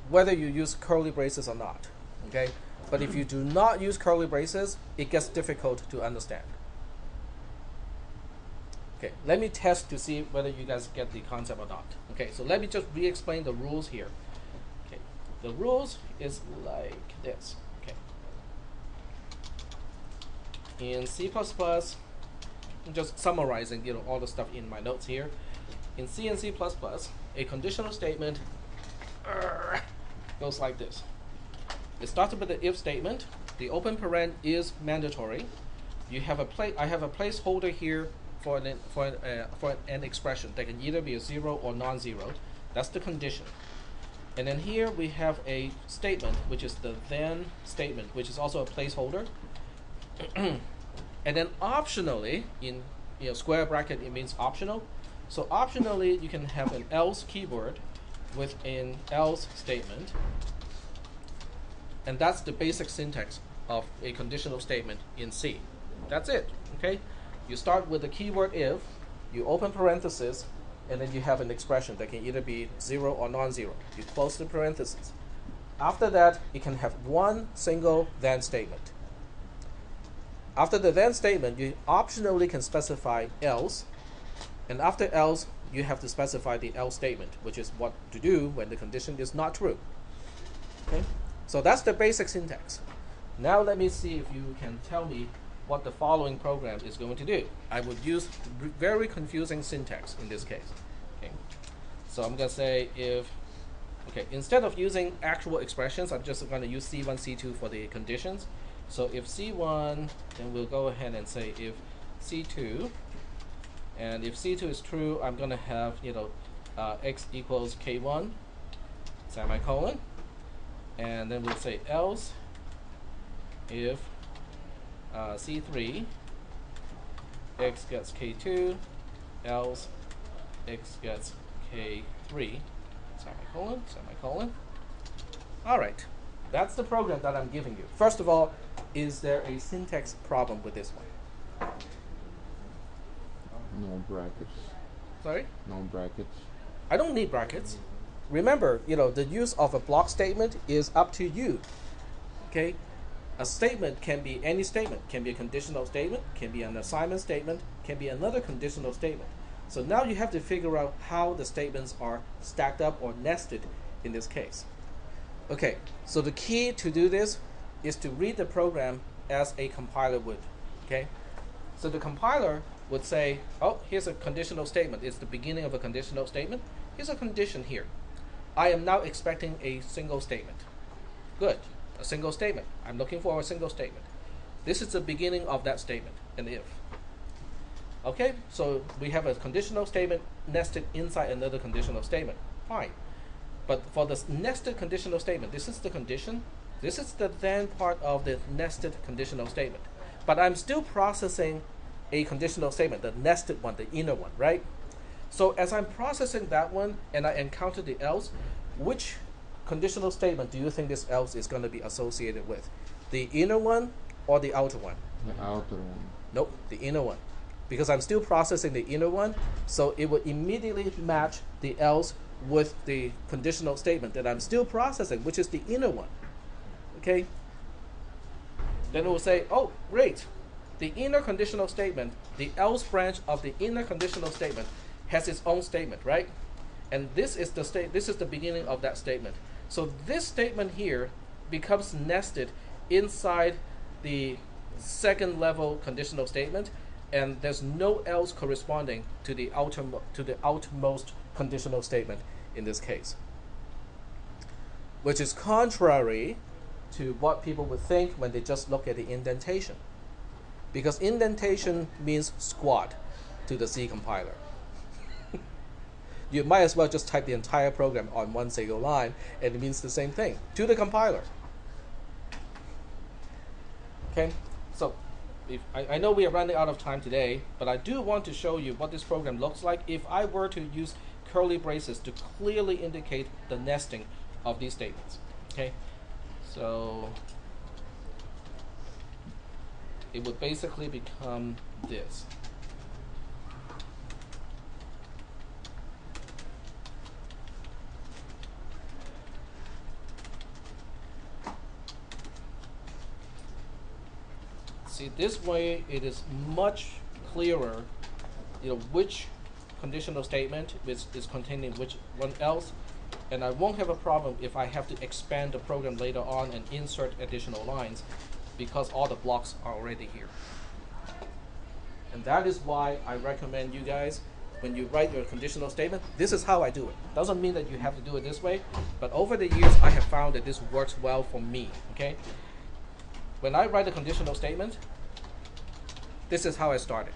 whether you use curly braces or not. Okay? But if you do not use curly braces, it gets difficult to understand. Okay, let me test to see whether you guys get the concept or not. Okay, so let me just re-explain the rules here. Okay, the rules is like this. Okay, in C++, I'm just summarizing, all the stuff in my notes here. In C and C++, a conditional statement goes like this. It starts with the if statement. The open paren is mandatory. You have I have a placeholder here for an expression that can either be a 0 or non-zero. That's the condition. And then here we have a statement, which is the then statement, which is also a placeholder. And then optionally, in square bracket, it means optional. So optionally, you can have an else keyword with an else statement. And that's the basic syntax of a conditional statement in C. That's it, okay? You start with the keyword if, you open parentheses, and then you have an expression that can either be 0 or non-zero. You close the parentheses. After that, it can have one single then statement. After the then statement, you optionally can specify else, and after else, you have to specify the else statement, which is what to do when the condition is not true. Okay, so that's the basic syntax. Now let me see if you can tell me what the following program is going to do. I would use very confusing syntax in this case. Okay, so I'm going to say if, okay, instead of using actual expressions, I'm just going to use C1, C2 for the conditions. So if C1, then we'll go ahead and say if C2, and if C2 is true, I'm going to have, x equals K1, semicolon, and then we'll say else if C3, x gets K2, else x gets K3, semicolon, semicolon. All right, that's the program that I'm giving you. First of all, is there a syntax problem with this one? No brackets. Sorry? No brackets. I don't need brackets. Remember, the use of a block statement is up to you. Okay? A statement can be any statement. Can be a conditional statement, can be an assignment statement, can be another conditional statement. So now you have to figure out how the statements are stacked up or nested in this case. Okay, so the key to do this is to read the program as a compiler would. Okay? So the compiler would say, oh, here's a conditional statement. It's the beginning of a conditional statement. Here's a condition here. I am now expecting a single statement. Good. A single statement. I'm looking for a single statement. This is the beginning of that statement, an if. Okay, so we have a conditional statement nested inside another conditional statement. Fine. But for the nested conditional statement, this is the condition. This is the then part of the nested conditional statement. But I'm still processing a conditional statement, the nested one, the inner one, right? So as I'm processing that one and I encounter the else, which conditional statement do you think this else is going to be associated with? The inner one or the outer one? The outer one. Nope, the inner one. Because I'm still processing the inner one, so it will immediately match the else with the conditional statement that I'm still processing, which is the inner one. Okay? Then it will say, oh, great. The inner conditional statement, the else branch of the inner conditional statement has its own statement, right? And this is the beginning of that statement. So this statement here becomes nested inside the second level conditional statement, and there's no else corresponding to the outmost conditional statement in this case, which is contrary to what people would think when they just look at the indentation, because indentation means squat to the C compiler. You might as well just type the entire program on one single line, and it means the same thing to the compiler. Okay, so I know we are running out of time today, but I do want to show you what this program looks like if I were to use curly braces to clearly indicate the nesting of these statements. Okay, so it would basically become this. See, this way it is much clearer, which conditional statement is containing which one else, and I won't have a problem if I have to expand the program later on and insert additional lines, because all the blocks are already here. And that is why I recommend you guys, when you write your conditional statement, this is how I do it. Doesn't mean that you have to do it this way, but over the years I have found that this works well for me. Okay? When I write a conditional statement, this is how I start it.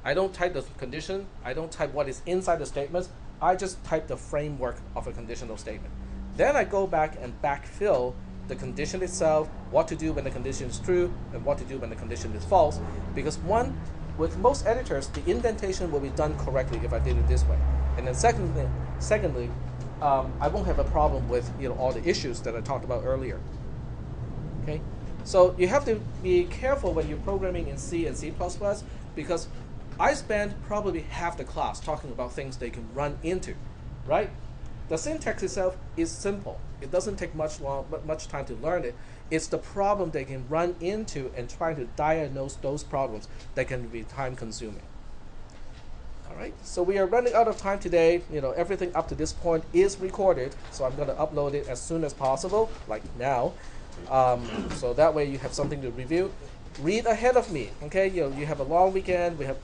I don't type the condition, I don't type what is inside the statements, I just type the framework of a conditional statement. Then I go back and backfill the condition itself, what to do when the condition is true, and what to do when the condition is false. Because with most editors, the indentation will be done correctly if I did it this way. And then secondly, I won't have a problem with all the issues that I talked about earlier. Okay? So you have to be careful when you're programming in C and C++, because I spent probably half the class talking about things they can run into, right? The syntax itself is simple. It doesn't take much time to learn it. It's the problem they can run into and trying to diagnose those problems that can be time consuming. All right, so we are running out of time today. Everything up to this point is recorded, so I'm going to upload it as soon as possible, like now. So that way you have something to review. Read ahead of me, okay? You have a long weekend. We have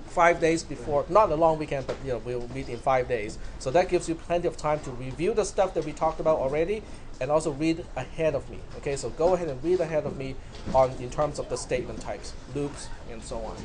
5 days before, not a long weekend, but we'll meet in 5 days. So that gives you plenty of time to review the stuff that we talked about already, and also read ahead of me. Okay, so go ahead and read ahead of me in terms of the statement types, loops, and so on.